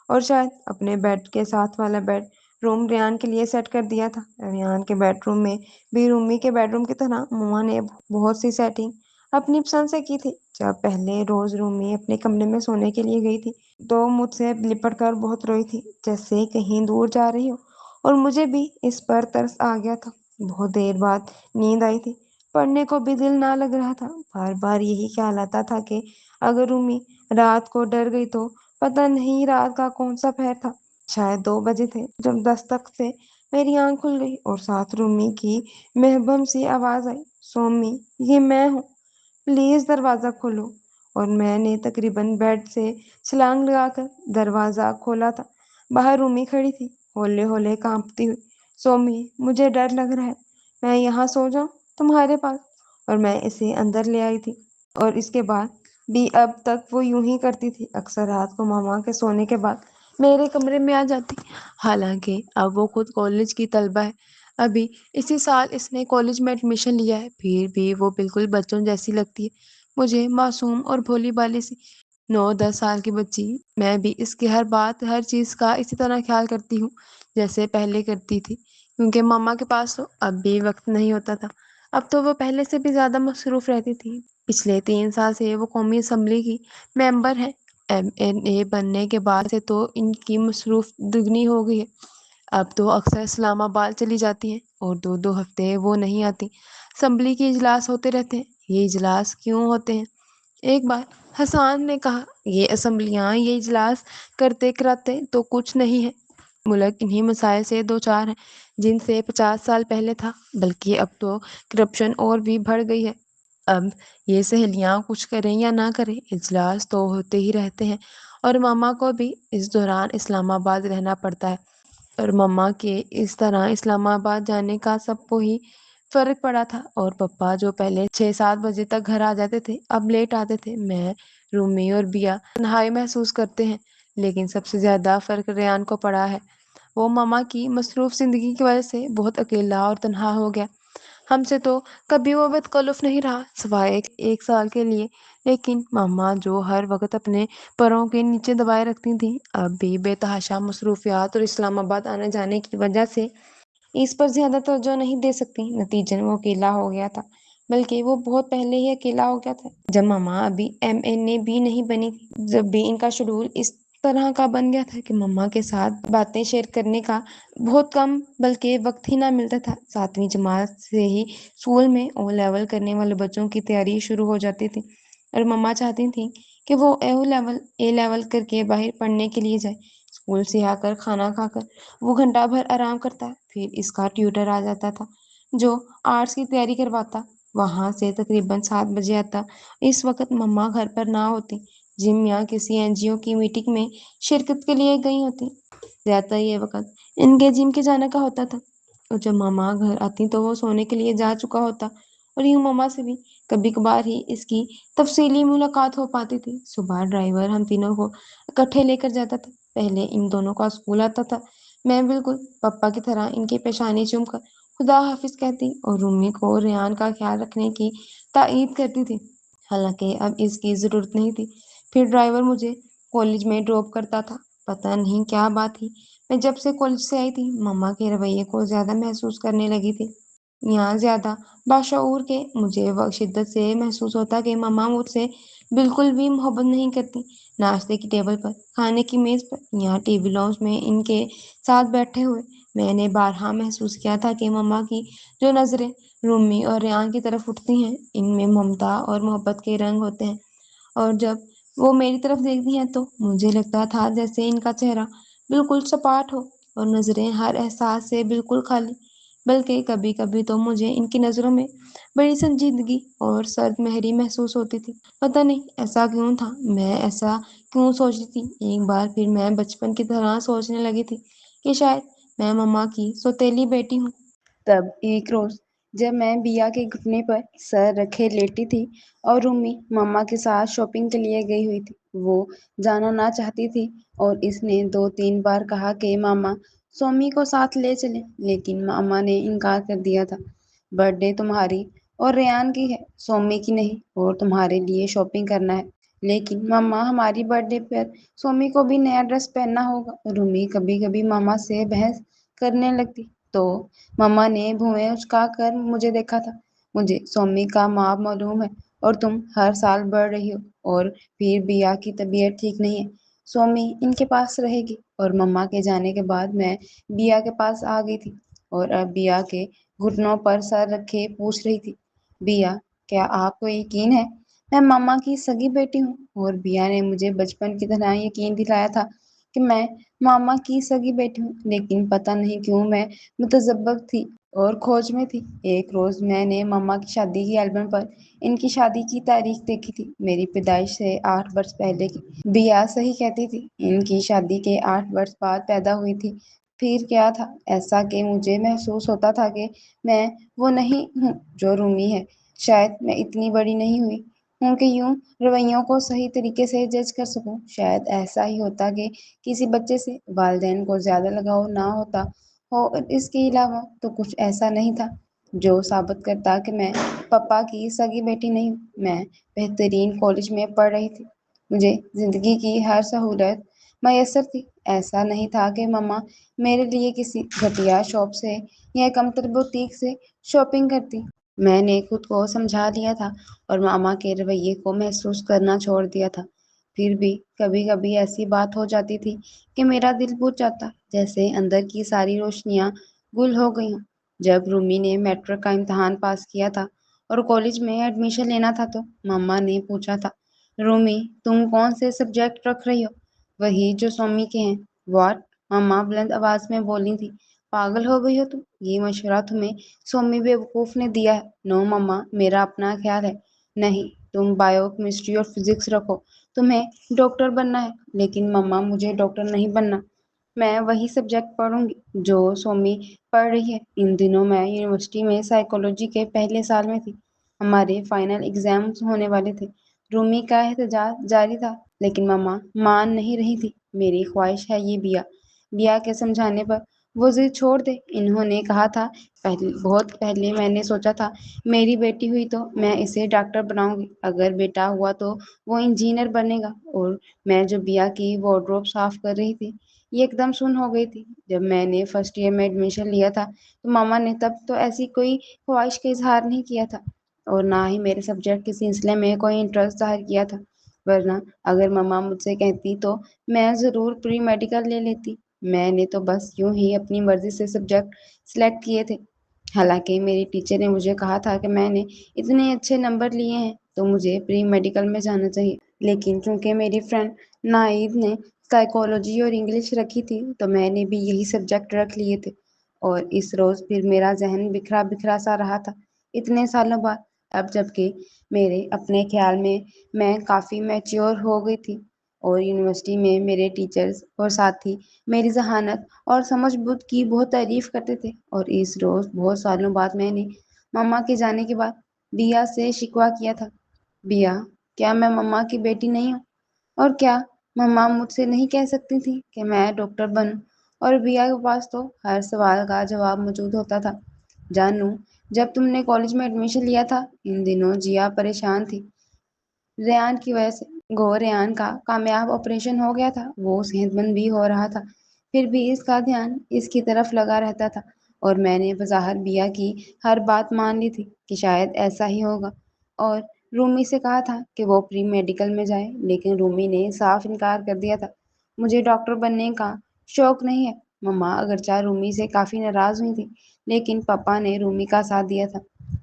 اور شاید اپنے بیڈ کے ساتھ والا بیڈ روم ریان کے لیے سیٹ کر دیا تھا۔ ریان کے بیڈ روم میں بھی رومی کے بیڈ روم کی طرح مما نے بہت سی سیٹنگ اپنی پسند سے کی تھی۔ جب پہلے روز رومی اپنے کمرے میں سونے کے لیے گئی تھی تو مجھ سے لپٹ کر بہت روئی تھی، جیسے کہیں دور جا رہی ہو، اور مجھے بھی اس پر ترس آ گیا تھا۔ بہت دیر بعد نیند آئی تھی، پڑھنے کو بھی دل نہ لگ رہا تھا۔ بار بار یہی خیال آتا تھا کہ اگر رومی رات کو ڈر گئی تو پتہ نہیں رات کا کون سا پہر تھا۔ شاید 2 بجے تھے جب دستک سے میری آنکھ کھل گئی اور ساتھ رومی کی محبم سی آواز آئی، سومی یہ میں ہوں، پلیز دروازہ کھولو۔ اور میں نے تقریباً بیڈ سے چھلانگ لگا کر دروازہ کھولا تھا۔ باہر رومی کھڑی تھی، ہولے ہولے کانپتی ہوئی۔ سومی مجھے ڈر لگ رہا ہے، میں یہاں سو جاؤں تمہارے پاس؟ اور میں اسے اندر لے آئی تھی، اور اس کے بعد بھی اب تک وہ یوں ہی کرتی تھی۔ اکثر رات کو ماما کے سونے کے بعد میرے کمرے میں آ جاتی، حالانکہ اب وہ خود کالج کی طالبہ ہے۔ ابھی اسی سال اس نے کالج میں ایڈمیشن لیا ہے، پھر بھی وہ بالکل بچوں جیسی لگتی ہے مجھے، معصوم اور بھولی بالی سی 9-10 سال کی بچی۔ میں بھی اس کی ہر بات ہر چیز کا اسی طرح خیال کرتی ہوں جیسے پہلے کرتی تھی، کیونکہ ماما کے پاس تو اب بھی وقت نہیں ہوتا تھا۔ اب تو وہ پہلے سے بھی زیادہ مصروف رہتی تھی۔ پچھلے 3 سال سے وہ قومی اسمبلی کی ممبر ہیں۔ MNA بننے کے بعد سے تو ان کی مصروف دگنی ہو گئی ہے۔ اب تو اکثر اسلام آباد چلی جاتی ہیں اور 2-2 ہفتے وہ نہیں آتی۔ اسمبلی کے اجلاس ہوتے رہتے ہیں۔ یہ اجلاس کیوں ہوتے ہیں؟ ایک بار حسان نے کہا، یہ اسمبلیاں یہ اجلاس کرتے کراتے تو کچھ نہیں ہے، ملک انہی مسائل سے دوچار ہے جن سے 50 سال پہلے تھا، بلکہ اب تو کرپشن اور بھی بڑھ گئی ہے۔ اب یہ سہیلیاں کچھ کریں یا نہ کریں، اجلاس تو ہوتے ہی رہتے ہیں، اور ماما کو بھی اس دوران اسلام آباد رہنا پڑتا ہے۔ اور مما کے اس طرح اسلام آباد جانے کا سب کو ہی فرق پڑا تھا، اور پپا جو پہلے 6-7 بجے تک گھر آ جاتے تھے اب لیٹ آتے تھے۔ میں، رومی اور بیا تنہائی محسوس کرتے ہیں، لیکن سب سے زیادہ فرق ریان کو پڑا ہے۔ وہ ماما کی مصروف زندگی کی وجہ سے بہت اکیلا اور تنہا ہو گیا۔ ہم سے تو کبھی وہ بے تکلف نہیں رہا، سوائے ایک سال کے لیے، لیکن ماما جو ہر وقت اپنے پروں کے نیچے دبائے رکھتی تھیں، اب بھی بے تحاشا مصروفیات اور اسلام آباد آنے جانے کی وجہ سے اس پر زیادہ توجہ نہیں دے سکتی۔ نتیجن وہ اکیلا ہو گیا تھا، بلکہ وہ بہت پہلے ہی اکیلا ہو گیا تھا جب ماما ابھی MNA بھی نہیں بنی تھی۔ جب بھی ان کا شیڈول اس طرح کا بن گیا تھا کہ مما کے ساتھ باتیں شیئر کرنے کا بہت کم بلکہ وقت ہی نہ ملتا تھا۔ 7ویں جماعت سے ہی اسکول میں O لیول کرنے والے بچوں کی تیاری شروع ہو جاتی تھی، اور مما چاہتی تھیں کہ وہ A لیول کر کے باہر پڑھنے کے لیے جائے۔ اسکول سے آ کر کھانا کھا کر وہ گھنٹہ بھر آرام کرتا، پھر اس کا ٹیوٹر آ جاتا تھا جو آرٹس کی تیاری کرواتا، وہاں سے تقریباً 7 بجے آتا۔ اس وقت مما گھر پر نہ ہوتی، جم یا کسی NGO کی میٹنگ میں شرکت کے لیے گئی ہوتی۔ زیادہ تر یہ وقت ان کے جم کے جانے کا ہوتا تھا، اور جب ماما گھر آتی تو وہ سونے کے لیے جا چکا ہوتا، اور یوں ماما سے بھی کبھی کبھار ہی اس کی تفصیلی ملاقات ہو پاتی تھی۔ صبح ڈرائیور ہم تینوں کو اکٹھے لے کر جاتا تھا۔ پہلے ان دونوں کا اسکول آتا تھا۔ میں بالکل پپا کی طرح ان کی پیشانی چوم کر خدا حافظ کہتی اور رومی کو ریان کا خیال رکھنے کی تائید کرتی تھی، حالانکہ اب اس کی ضرورت نہیں تھی۔ پھر ڈرائیور مجھے کالج میں ڈراپ کرتا تھا۔ پتہ نہیں کیا بات تھی، میں جب سے کالج سے آئی تھی ماما کے رویے کو زیادہ محسوس کرنے لگی تھی، یہاں زیادہ باشعور کے مجھے شدت سے محسوس ہوتا کہ ماما مجھ سے بالکل بھی محبت نہیں کرتی۔ ناشتے کی ٹیبل پر، کھانے کی میز پر، یہاں ٹی وی لاؤنج میں ان کے ساتھ بیٹھے ہوئے میں نے بارہا محسوس کیا تھا کہ ماما کی جو نظریں رومی اور ریان کی طرف اٹھتی ہیں ان میں ممتا اور محبت کے رنگ ہوتے ہیں، اور جب وہ میری طرف دیکھتی ہیں تو مجھے لگتا تھا جیسے ان کا چہرہ بالکل سپاٹ ہو اور نظریں ہر احساس سے بالکل خالی۔ بلکہ کبھی کبھی تو مجھے ان کی نظروں میں بڑی سنجیدگی اور سرد مہری محسوس ہوتی تھی۔ پتہ نہیں ایسا کیوں تھا، میں ایسا کیوں سوچتی تھی۔ ایک بار پھر میں بچپن کی طرح سوچنے لگی تھی کہ شاید میں مما کی سوتیلی بیٹی ہوں۔ تب ایک روز جب میں بیا کے گھٹنے پر سر رکھے لیٹی تھی اور رومی مما کے ساتھ شاپنگ کے لیے گئی ہوئی تھی، وہ جانا نہ چاہتی تھی اور اس نے 2-3 بار کہا کہ ماما سومی کو ساتھ لے چلیں، لیکن ماما نے انکار کر دیا تھا۔ برتھ ڈے تمہاری اور ریان کی ہے، سومی کی نہیں، اور تمہارے لیے شاپنگ کرنا ہے۔ لیکن ماما ہماری برتھ ڈے پر سومی کو بھی نیا ڈریس پہننا ہوگا۔ رومی کبھی کبھی ماما سے بحث کرنے لگتی تو ماما نے بھویں اچکا کر مجھے دیکھا تھا، مجھے سومی کا ماپ معلوم ہے اور تم ہر سال بڑھ رہی ہو، اور پھر بیا کی طبیعت ٹھیک نہیں ہے، سومی ان کے پاس رہے گی۔ اور مما کے جانے کے بعد میں بیا کے پاس آ گئی تھی اور اب بیا کے گھٹنوں پر سر رکھے پوچھ رہی تھی، بیا کیا آپ کو یقین ہے میں ماما کی سگی بیٹی ہوں؟ اور بیا نے مجھے بچپن کی طرح یقین دلایا تھا کہ میں ماما کی سگی بیٹی ہوں، لیکن پتہ نہیں کیوں میں متذبذب تھی اور کھوج میں تھی۔ ایک روز میں نے ماما کی شادی کی البم پر ان کی شادی کی تاریخ دیکھی تھی، میری پیدائش سے 8 برس پہلے کی۔ بیا صحیح کہتی تھی، ان کی شادی کے 8 برس بعد پیدا ہوئی تھی۔ پھر کیا تھا ایسا کہ مجھے محسوس ہوتا تھا کہ میں وہ نہیں ہوں جو رومی ہے۔ شاید میں اتنی بڑی نہیں ہوئی ہوں کہ یوں رویوں کو صحیح طریقے سے جج کر سکوں۔ شاید ایسا ہی ہوتا کہ کسی بچے سے والدین کو زیادہ لگاؤ نہ ہوتا ہو، اور اس کے علاوہ تو کچھ ایسا نہیں تھا جو ثابت کرتا کہ میں پپا کی سگی بیٹی نہیں ہوں۔ میں بہترین کالج میں پڑھ رہی تھی، مجھے زندگی کی ہر سہولت میسر تھی۔ ایسا نہیں تھا کہ مما میرے لیے کسی گھٹیا شاپ سے یا کمتر بوتیک سے شاپنگ کرتی۔ میں نے خود کو سمجھا لیا تھا اور ماما کے رویے کو محسوس کرنا چھوڑ دیا تھا۔ پھر بھی کبھی کبھی ایسی بات ہو جاتی تھی کہ میرا دل بجھ جاتا، جیسے اندر کی ساری روشنیاں گل ہو گئی ہوں۔ جب رومی نے میٹرک کا امتحان پاس کیا تھا اور کالج میں ایڈمیشن لینا تھا تو ماما نے پوچھا تھا، رومی تم کون سے سبجیکٹ رکھ رہی ہو؟ وہی جو سومی کے ہیں۔ واٹ؟ ماما بلند آواز میں بولی تھی، پاگل ہو گئی ہو تم؟ یہ مشورہ تمہیں سومی بیوقوف نے دیا ہے۔ نو مما، میرا اپنا خیال ہے۔ نہیں، تم بایو کیمسٹری اور فزکس رکھو، تمہیں ڈاکٹر بننا ہے۔ لیکن مما مجھے ڈاکٹر نہیں بننا، میں وہی سبجیکٹ پڑھوں گی جو سومی پڑھ رہی ہے۔ ان دنوں میں یونیورسٹی میں سائیکالوجی کے پہلے سال میں تھی، ہمارے فائنل ایگزامز ہونے والے تھے۔ رومی کا احتجاج جاری تھا لیکن مما مان نہیں رہی تھی۔ میری خواہش ہے یہ بیا۔ بیا کے سمجھانے پر وہ ضد چھوڑ دے۔ انہوں نے کہا تھا، بہت پہلے میں نے سوچا تھا میری بیٹی ہوئی تو میں اسے ڈاکٹر بناؤں گی، اگر بیٹا ہوا تو وہ انجینئر بنے گا۔ اور میں جو بیا کی وارڈروب صاف کر رہی تھی یہ ایک دم سن ہو گئی تھی۔ جب میں نے فرسٹ ایئر میں ایڈمیشن لیا تھا تو ماما نے تب تو ایسی کوئی خواہش کا اظہار نہیں کیا تھا اور نہ ہی میرے سبجیکٹ کے سلسلے میں کوئی انٹرسٹ ظاہر کیا تھا، ورنہ اگر ماما مجھ سے کہتی تو میں ضرور پری میڈیکل لے لیتی۔ میں نے تو بس یوں ہی اپنی مرضی سے سبجیکٹ سلیکٹ کیے تھے۔ حالانکہ میری ٹیچر نے مجھے کہا تھا کہ میں نے اتنے اچھے نمبر لیے ہیں تو مجھے پری میڈیکل میں جانا چاہیے، لیکن چونکہ میری فرینڈ نائد نے سائیکالوجی اور انگلش رکھی تھی تو میں نے بھی یہی سبجیکٹ رکھ لیے تھے۔ اور اس روز پھر میرا ذہن بکھرا بکھرا سا رہا تھا اتنے سالوں بعد، اب جب کہ میرے اپنے خیال میں کافی میچیور ہو گئی تھی اور یونیورسٹی میں میرے ٹیچرز اور ساتھی میری ذہانت اور سمجھ بوجھ کی بہت تعریف کرتے تھے۔ اور اس روز بہت سالوں بعد میں نے مما کے جانے کے بعد بیا سے شکوہ کیا تھا، بیا کیا میں مما کی بیٹی نہیں ہوں؟ اور کیا مما مجھ سے نہیں کہہ سکتی تھی کہ میں ڈاکٹر بنوں؟ اور بیا کے پاس تو ہر سوال کا جواب موجود ہوتا تھا۔ جانو، جب تم نے کالج میں ایڈمیشن لیا تھا ان دنوں جیا پریشان تھی ریان کی وجہ سے۔ ریان کا کامیاب آپریشن ہو گیا تھا، وہ صحت مند بھی ہو رہا تھا، پھر بھی اس کا دھیان اس کی طرف لگا رہتا تھا اور میں نے بظاہر بیا کی ہر بات مان لی تھی کہ شاید ایسا ہی ہوگا اور رومی سے کہا تھا کہ وہ پری میڈیکل میں جائے، لیکن رومی نے صاف انکار کر دیا تھا، مجھے ڈاکٹر بننے کا شوق نہیں ہے۔ مما اگرچہ رومی سے کافی ناراض ہوئی تھی لیکن پپا نے رومی کا ساتھ دیا تھا،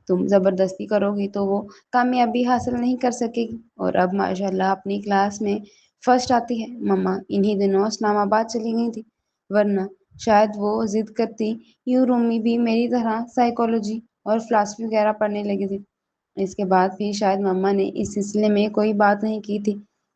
تم زبردستی کرو گی تو وہ کامیابی حاصل نہیں کر سکے گی اور اب ماشاءاللہ اپنی کلاس میں فرسٹ آتی ہے۔ مما انہی دنوں اسلام آباد چلی گئی تھی، ورنہ شاید وہ ضد کرتی یوں رومی بھی میری طرح سائیکالوجی اور فلسفی وغیرہ پڑھنے لگی تھی۔ اس کے بعد بھی شاید مما نے اس سلسلے میں کوئی بات نہیں کی تھی،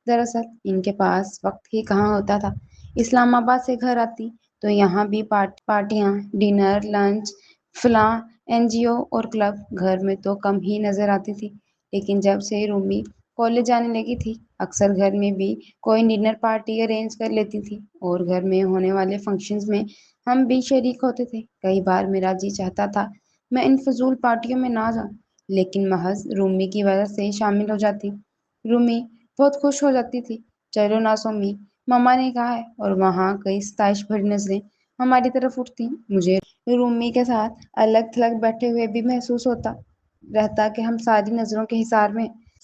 دراصل ان کے پاس وقت ہی کہاں ہوتا تھا۔ اسلام آباد سے گھر آتی تو یہاں بھی پارٹیاں، ڈنر، لنچ، فلاں این جی او اور کلب، گھر میں تو کم ہی نظر آتی تھی۔ لیکن جب سے رومی کالج جانے لگی تھی اکثر گھر میں بھی کوئی ڈنر پارٹی ارینج کر لیتی تھی اور گھر میں ہونے والے فنکشنز میں ہم بھی شریک ہوتے تھے۔ کئی بار میرا جی چاہتا تھا میں ان فضول پارٹیوں میں نہ جاؤں لیکن محض رومی کی وجہ سے شامل ہو جاتی۔ رومی بہت خوش ہو جاتی تھی، چلو نا سومی، مما نے کہا ہے، اور وہاں کئی ستائش بھری نظریں ہماری طرف اٹھتی۔ مجھے رومی کے ساتھ الگ تھلگ بیٹھے ہوئے بھی محسوس ہوتا رہتا کہ ہم ساری نظروں کے حصار میں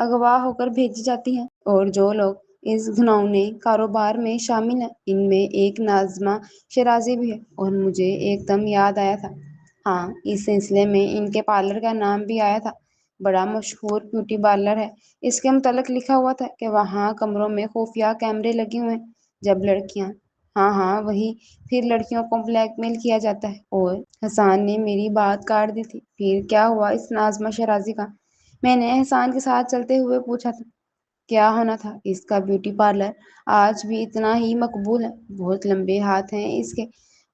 اغوا ہو کر بھیجی جاتی ہیں، اور جو لوگ اس گھناؤنے کاروبار میں شامل ہیں ان میں ایک ناظمہ شیرازی بھی ہے۔ اور مجھے ایک دم یاد آیا تھا، ہاں اس سلسلے میں ان کے پارلر کا نام بھی آیا تھا، بڑا مشہور بیوٹی پارلر ہے۔ اس کے متعلق لکھا ہوا تھا کہ وہاں کمروں میں خفیہ کیمرے لگے ہوئے ہیں، جب لڑکیاں، ہاں ہاں وہی، پھر لڑکیوں کو بلیک میل کیا جاتا ہے۔ اور حسان نے میری بات کاٹ دی تھی۔ پھر کیا ہوا اس ناظمہ شیرازی کا؟ میں نے احسان کے ساتھ چلتے ہوئے پوچھا تھا۔ کیا ہونا تھا؟ اس کا بیوٹی پارلر آج بھی اتنا ہی مقبول ہے، بہت لمبے ہاتھ ہیں اس کے،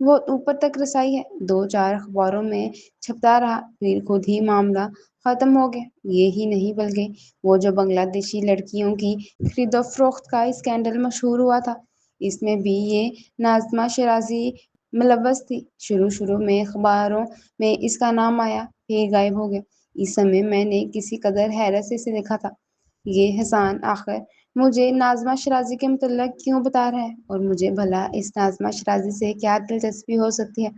بہت اوپر تک رسائی ہے، 2-4 اخباروں میں چھپتا رہا، پھر خود ہی معاملہ ختم ہو گیا۔ یہی نہیں بلکہ وہ جو بنگلہ دیشی لڑکیوں کی خرید و فروخت کا اسکینڈل مشہور ہوا تھا، اس میں بھی یہ ناظمہ شیرازی ملوث تھی۔ شروع میں اخباروں میں اس کا نام آیا، پھر غائب ہو گیا۔ اس سمے میں نے کسی قدر حیرت سے اسے دیکھا تھا۔ یہ حسان آخر مجھے ناظمہ شیرازی کے متعلق کیوں بتا رہا ہے، اور مجھے بھلا اس ناظمہ شیرازی سے کیا دلچسپی ہو سکتی ہے؟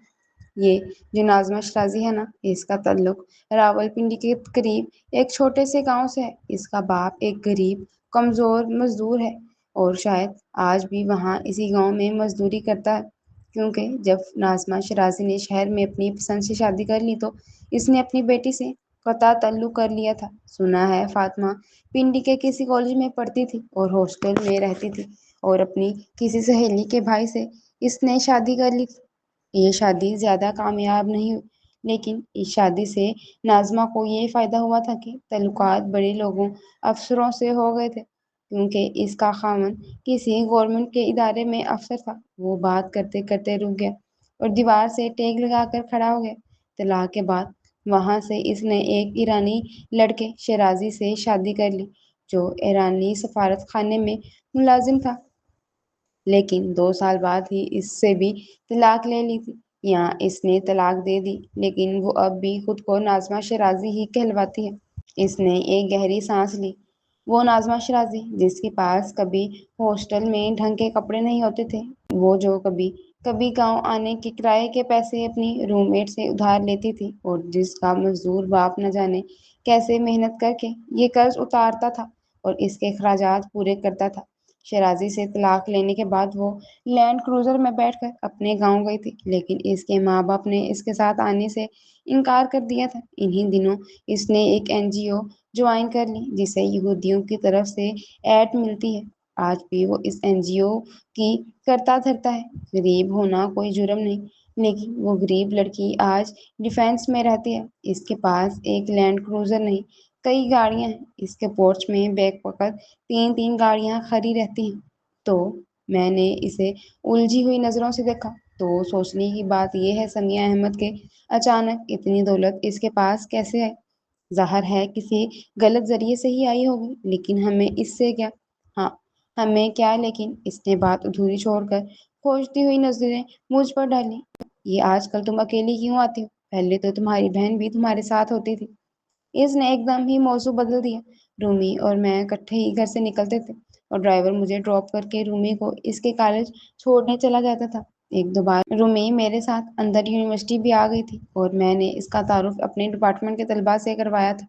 یہ جو ناظمہ شیرازی ہے نا، اس کا تعلق راولپنڈی کے قریب ایک چھوٹے سے گاؤں سے ہے۔ اس کا باپ ایک غریب کمزور مزدور ہے، اور شاید آج بھی وہاں اسی گاؤں میں مزدوری کرتا ہے، کیونکہ جب ناظمہ شیرازی نے شہر میں اپنی پسند سے شادی کر لی تو اس نے اپنی بیٹی سے قطع تعلق کر لیا تھا۔ سنا ہے فاطمہ پنڈی کے کسی کالج میں پڑھتی تھی اور ہاسٹل میں رہتی تھی، اور اپنی کسی سہیلی کے بھائی سے اس نے شادی کر لی تھی۔ یہ شادی زیادہ کامیاب نہیں ہوئی، لیکن اس شادی سے ناظمہ کو یہ فائدہ ہوا تھا کہ تعلقات بڑے لوگوں، افسروں سے ہو گئے تھے، کیونکہ اس کا خاوند کسی گورنمنٹ کے ادارے میں افسر تھا۔ وہ بات کرتے کرتے رک گیا اور دیوار سے ٹیک لگا کر کھڑا ہو گیا۔ طلاق کے بعد وہاں سے اس نے ایک ایرانی لڑکے شیرازی سے شادی کر لی، جو ایرانی سفارت خانے میں ملازم تھا، لیکن 2 سال بعد ہی اس سے بھی طلاق لے لی تھی۔ یہاں اس نے طلاق دے دی، لیکن وہ اب بھی خود کو ناظمہ شیرازی ہی کہلواتی ہے۔ اس نے ایک گہری سانس لی۔ وہ ناظمہ شیرازی جس کے پاس کبھی ہاسٹل میں ڈھنگ کے کپڑے نہیں ہوتے تھے، وہ جو کبھی کبھی گاؤں آنے کے کرائے کے پیسے اپنی روم میٹ سے ادھار لیتی تھی، اور جس کا مزدور باپ نہ جانے کیسے محنت کر کے یہ قرض اتارتا تھا اور اس کے اخراجات پورے کرتا تھا۔ شیرازی سے طلاق لینے کے بعد وہ لینڈ کروزر میں بیٹھ کر اپنے گاؤں گئی تھی، لیکن اس کے ماں باپ نے اس کے ساتھ آنے سے انکار کر دیا تھا۔ انہی دنوں اس نے ایک NGO جوائن کر لی، جسے یہودیوں کی طرف سے ایڈ ملتی ہے۔ آج بھی وہ اس NGO کی کرتا دھرتا ہے۔ غریب ہونا کوئی جرم نہیں، لیکن وہ غریب لڑکی آج ڈیفینس میں رہتی ہے۔ اس کے پاس ایک لینڈ کروزر نہیں، کئی گاڑیاں ہیں۔ اس کے پورچ میں بیک وقت 3 گاڑیاں کھڑی رہتی ہیں۔ تو میں نے اسے الجھی ہوئی نظروں سے دیکھا۔ تو سوچنے کی بات یہ ہے سمیہ احمد کہ اچانک اتنی دولت اس کے پاس کیسے آئی؟ ظاہر ہے کسی غلط ذریعے سے ہی آئی ہوگی، لیکن ہمیں اس سے کیا؟ ہاں ہمیں کیا، لیکن اس نے بات ادھوری چھوڑ کر کھوجتی ہوئی نظریں مجھ پر ڈالی۔ یہ آج کل تم اکیلی کیوں آتی ہو؟ پہلے تو تمہاری بہن بھی تمہارے ساتھ ہوتی تھی۔ اس نے ایک دم ہی موضوع بدل دیا۔ رومی اور میں اکٹھے ہی گھر سے نکلتے تھے، اور ڈرائیور مجھے ڈراپ کر کے رومی کو اس کے کالج چھوڑنے چلا جاتا تھا۔ 1-2 بار رومی میرے ساتھ اندر یونیورسٹی بھی آ گئی تھی، اور میں نے اس کا تعارف اپنے ڈپارٹمنٹ کے طلباء سے کروایا تھا۔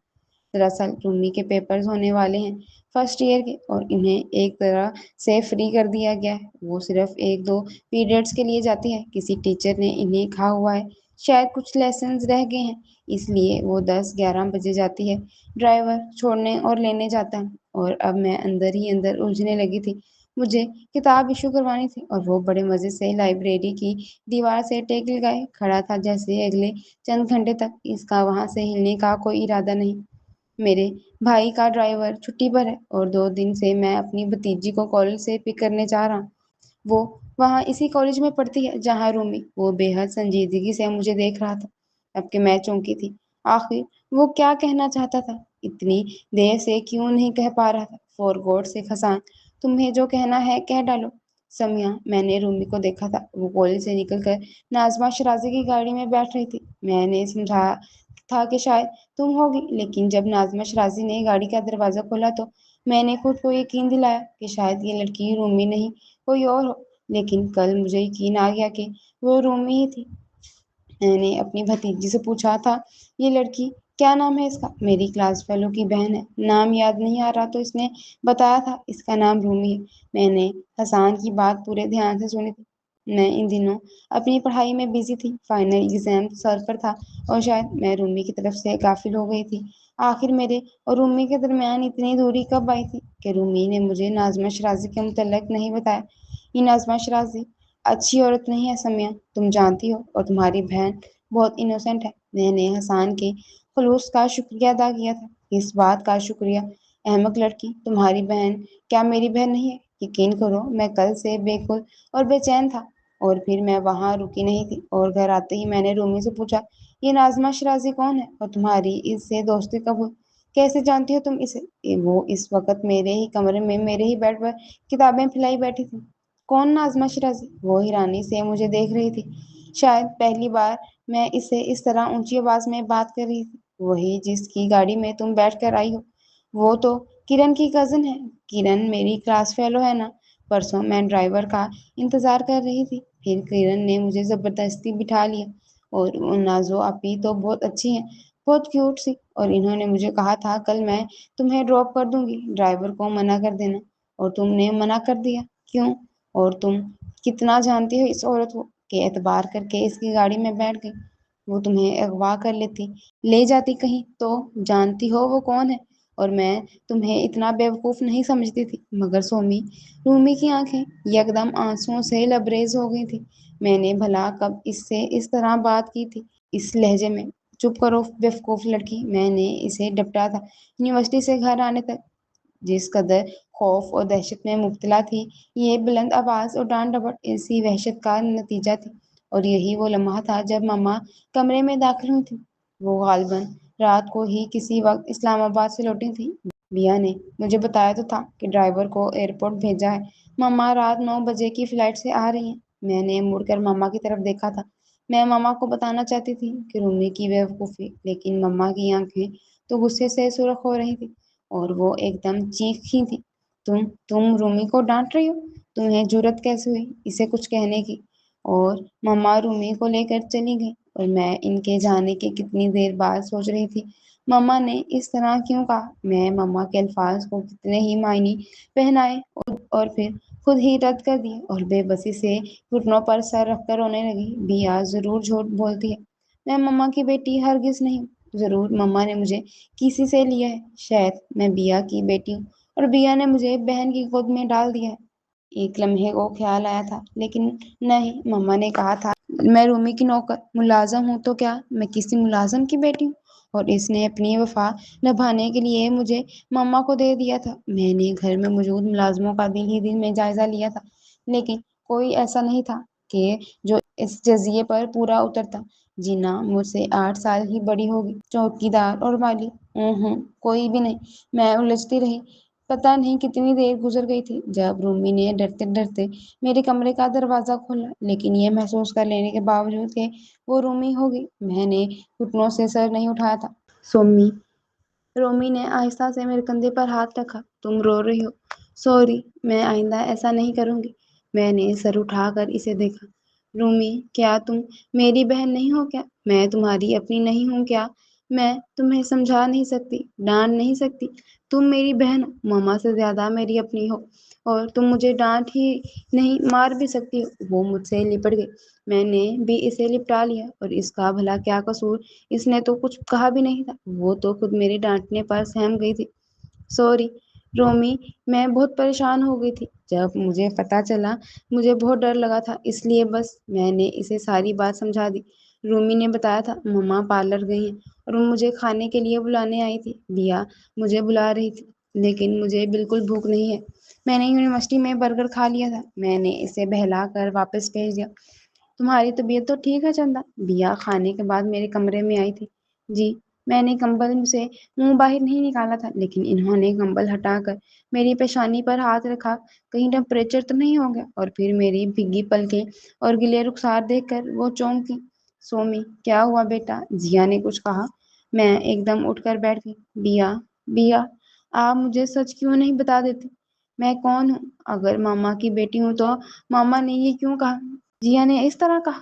دراصل رومی کے پیپرز ہونے والے ہیں فرسٹ ایئر کے، اور انہیں ایک طرح سے فری کر دیا گیا ہے۔ وہ صرف 1-2 پیریڈز کے لیے جاتی ہے۔ کسی ٹیچر نے انہیں کہا ہوا ہے شاید کچھ لیسنز رہ گئے ہیں، اس لیے وہ 10-11 بجے جاتی ہے۔ ڈرائیور چھوڑنے اور لینے جاتا ہے، اور اب میں اندر ہی اندر الجھنے لگی تھی۔ مجھے کتاب ایشو کروانی تھی، اور وہ بڑے مزے سے لائبریری کی دیوار سے ٹیک لگائے کھڑا تھا، جیسے اگلے چند گھنٹے تک اس کا وہاں سے ہلنے کا کوئی ارادہ نہیں۔ میرے بھائی کا ڈرائیور چھٹی پر ہے، اور 2 دن سے میں اپنی بھتیجی کو کالج سے پک کرنے جا رہا ہوں۔ وہ وہاں اسی کالج میں پڑھتی ہے جہاں رومی۔ وہ بے حد سنجیدگی سے مجھے دیکھ رہا تھا، اب کہ میں چونکی تھی۔ آخر وہ کیا کہنا چاہتا تھا؟ اتنی دیر سے کیوں نہیں کہہ پا رہا تھا؟ فور گاڈ سیک حسان، تمہیں جو کہنا ہے کہہ ڈالو۔ سمیہ، میں نے رومی کو دیکھا تھا، وہ کالج سے نکل کر ناظمہ شیرازی کی گاڑی میں بیٹھ رہی تھی۔ میں نے سمجھا تھا کہ شاید تم ہوگی، لیکن جب ناظمہ شیرازی نے گاڑی کا دروازہ کھولا تو میں نے خود کو یقین دلایا کہ شاید یہ لڑکی رومی نہیں کوئی اور ہو، لیکن کل مجھے یقین آ گیا کہ وہ رومی ہی تھی۔ میں نے اپنی بھتیجی سے پوچھا تھا، یہ لڑکی کیا نام ہے اس کا؟ میری کلاس فیلو کی بہن ہے۔ نام یاد نہیں آ رہا تو اس نے بتایا تھا اس کا نام رومی ہے۔ میں نے حسان کی بات پورے دھیان سے سنی تھی۔ میں ان دنوں اپنی پڑھائی میں بزی تھی، فائنل ایگزام سر پر تھا اور شاید میں رومی کی طرف سے غافل ہو گئی تھی۔ آخر میرے اور رومی کے درمیان اتنی دوری کب آئی تھی کہ رومی نے مجھے ناظمہ شرازی کے متعلق نہیں بتایا؟ یہ ناظمہ شرازی اچھی عورت نہیں ہے سمیہ، تم جانتی ہو، اور تمہاری بہن بہت انوسینٹ ہے۔ میں نے حسان کے خلوص کا شکریہ ادا کیا تھا۔ اس بات کا شکریہ؟ احمق لڑکی، تمہاری بہن کیا میری بہن نہیں ہے؟ یقین کرو میں کل سے بے خود اور بے چین تھا۔ اور پھر میں وہاں رکی نہیں تھی اور گھر آتے ہی میں نے رومی سے پوچھا، یہ ناظمہ شرازی کون ہے اور تمہاری اس سے دوستی کب ہوئی؟ کیسے جانتی ہو تم اسے؟ وہ اس وقت میرے ہی کمرے میں میرے ہی بیڈ پر کتابیں پھیلائی بیٹھی تھی۔ کون ناظمہ شرازی؟ وہ حیرانی سے مجھے دیکھ رہی تھی۔ شاید پہلی بار میں اسے اس طرح اونچی آواز میں بات کر رہی تھی۔ وہی جس کی گاڑی میں تم بیٹھ کر آئی ہو؟ وہ تو کرن کی کزن ہے۔ کرن میری کلاس فیلو ہے نا؟ پرسوں میں ڈرائیور کا انتظار کر رہی تھی، پھر کرن نے مجھے زبردستی بٹھا لیا، اور نازو اپی تو بہت اچھی ہیں، بہت کیوٹ سی، اور انہوں نے مجھے کہا تھا کل میں تمہیں ڈراپ کر دوں گی، ڈرائیور کو منع کر دینا، اور تم نے منع کر دیا؟ کیوں؟ اور تم کتنا جانتی ہو اس عورت کو کہ اعتبار کر کے اس کی گاڑی میں بیٹھ گئی؟ وہ تمہیں اغوا کر لیتی، لے جاتی کہیں تو؟ جانتی ہو وہ کون ہے؟ اور میں تمہیں اتنا بیوقوف نہیں سمجھتی تھی۔ مگر سومی، رومی کی آنکھیں یکدم آنسوؤں سے لبریز ہو گئی تھی۔ میں نے بھلا کب اس سے اس طرح بات کی تھی، اس لہجے میں؟ چپ کرو بیوقوف لڑکی، میں نے اسے ڈپٹا تھا یونیورسٹی سے گھر آنے تک۔ جس قدر خوف اور دہشت میں مبتلا تھی، یہ بلند آواز اور ڈانٹ ڈپٹ اسی وحشت کا نتیجہ تھی۔ اور یہی وہ لمحہ تھا جب ماما کمرے میں داخل ہوئی تھی۔ وہ غالباً رات کو ہی کسی وقت اسلام آباد سے لوٹی تھی۔ بیا نے مجھے بتایا تو تھا کہ ڈرائیور کو ایئرپورٹ بھیجا ہے، ماما رات 9 بجے کی فلائٹ سے آ رہی ہیں۔ میں نے مڑ کر ماما کی طرف دیکھا تھا۔ میں ماما کو بتانا چاہتی تھی کہ رومی کی بیوقوفی، لیکن ماما کی آنکھیں تو غصے سے سرخ ہو رہی تھی اور وہ ایک دم چیخی تھی۔ تم رومی کو ڈانٹ رہی ہو؟ تمہیں جرأت کیسے ہوئی اسے کچھ کہنے کی؟ اور ماما رومی کو لے کر چلی گئی، اور میں ان کے جانے کے کتنی دیر بعد سوچ رہی تھی ماما نے اس طرح کیوں کہا۔ میں ماما کے الفاظ کو کتنے ہی معنی پہنائے اور پھر خود ہی رد کر دیے، اور بے بسی سے گھٹنوں پر سر رکھ کر رونے لگی۔ بیا ضرور جھوٹ بولتی ہے، میں ماما کی بیٹی ہرگز نہیں ہوں۔ ضرور ماما نے مجھے کسی سے لیا ہے، شاید میں بیا کی بیٹی ہوں اور بیا نے مجھے بہن کی گود میں ڈال دیا ہے۔ ایک لمحے کو خیال آیا تھا، لیکن نہیں، ماما نے کہا تھا میں رومی کی نوکر ملازم ہوں، تو کیا میں کسی ملازم کی بیٹی ہوں؟ اور اس نے اپنی وفا نبھانے کے لیے مجھے ماما کو دے دیا تھا۔ میں نے گھر میں موجود ملازموں کا دل ہی دل میں جائزہ لیا تھا، لیکن کوئی ایسا نہیں تھا کہ جو اس جزیے پر پورا اترتا۔ جینا مجھ سے 8 سال ہی بڑی ہوگی، چوکیدار اور والی، کوئی بھی نہیں۔ میں الجھتی رہی۔ پتہ نہیں کتنی دیر گزر گئی تھی جب رومی نے ڈرتے ڈرتے میرے کمرے کا دروازہ کھولا، لیکن یہ محسوس کر لینے کے باوجود کہ وہ رومی ہوگی، میں نے گھٹنوں سے سر نہیں اٹھایا تھا۔ سومی، رومی نے آہستہ سے میرے کندھے پر ہاتھ رکھا، تم رو رہی ہو؟ سوری، میں آئندہ ایسا نہیں کروں گی۔ میں نے سر اٹھا کر اسے دیکھا۔ رومی، کیا تم میری بہن نہیں ہو کیا؟ میں تمہاری اپنی نہیں ہوں کیا؟ میں تمہیں سمجھا نہیں سکتی، ڈانٹ نہیں سکتی۔ تم میری بہن ہو، ماما سے زیادہ میری اپنی ہو، اور تم مجھے ڈانٹ ہی نہیں مار بھی سکتی ہو۔ وہ مجھ سے لپٹ گئی، میں نے بھی اسے لپٹا لیا، اور اس کا بھلا کیا قصور؟ اس نے تو کچھ کہا بھی نہیں تھا، وہ تو خود میرے ڈانٹنے پر سہم گئی تھی۔ سوری رومی، میں بہت پریشان ہو گئی تھی جب مجھے پتہ چلا، مجھے بہت ڈر لگا تھا، اس لیے بس میں نے اسے ساری بات سمجھا دی۔ رومی نے بتایا تھا ماما پارلر گئی ہیں اور وہ مجھے کھانے کے لیے بلانے آئی تھی۔ بیا مجھے بلا رہی تھی، لیکن مجھے بالکل بھوک نہیں ہے۔ میں نے یونیورسٹی میں برگر کھا لیا تھا۔ میں نے اسے بہلا کر واپس بھیج دیا۔ تمہاری طبیعت تو ٹھیک ہے چندا؟ بیا کھانے کے بعد میرے کمرے میں آئی تھی۔ جی، میں نے کمبل سے منہ باہر نہیں نکالا تھا، لیکن انہوں نے کمبل ہٹا کر میری پیشانی پر ہاتھ رکھا، کہیں ٹمپریچر تو نہیں ہو گیا؟ اور پھر میری بھیگی پلکیں اور گلے رخسار دیکھ کر وہ چونکی۔ سومی، کیا ہوا بیٹا؟ جیا نے کچھ کہا؟ میں ایک دم اٹھ کر بیٹھ گئی۔ بیا، آپ مجھے سچ کیوں نہیں بتا دیتے؟ میں کون ہوں؟ اگر ماما کی بیٹی ہوں تو ماما نے یہ کیوں کہا؟ جیا نے اس طرح کہا؟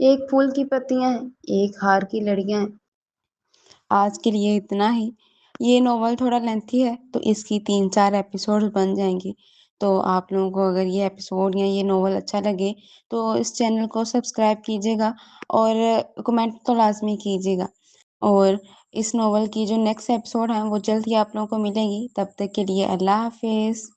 ایک پھول کی پتیاں ہیں، ایک ہار کی لڑیاں ہیں۔ آج کے لیے اتنا ہی۔ یہ ناول تھوڑا لینتھی ہے تو اس کی 3-4 ایپیسوڈ بن جائیں گی۔ تو آپ لوگوں کو اگر یہ ایپیسوڈ یا یہ ناول اچھا لگے تو اس چینل کو سبسکرائب کیجیے گا اور کمنٹ تو لازمی کیجیے گا۔ اور اس ناول کی جو نیکسٹ ایپیسوڈ ہے وہ جلد ہی آپ لوگوں کو ملے گی۔ تب تک کے لیے اللہ حافظ۔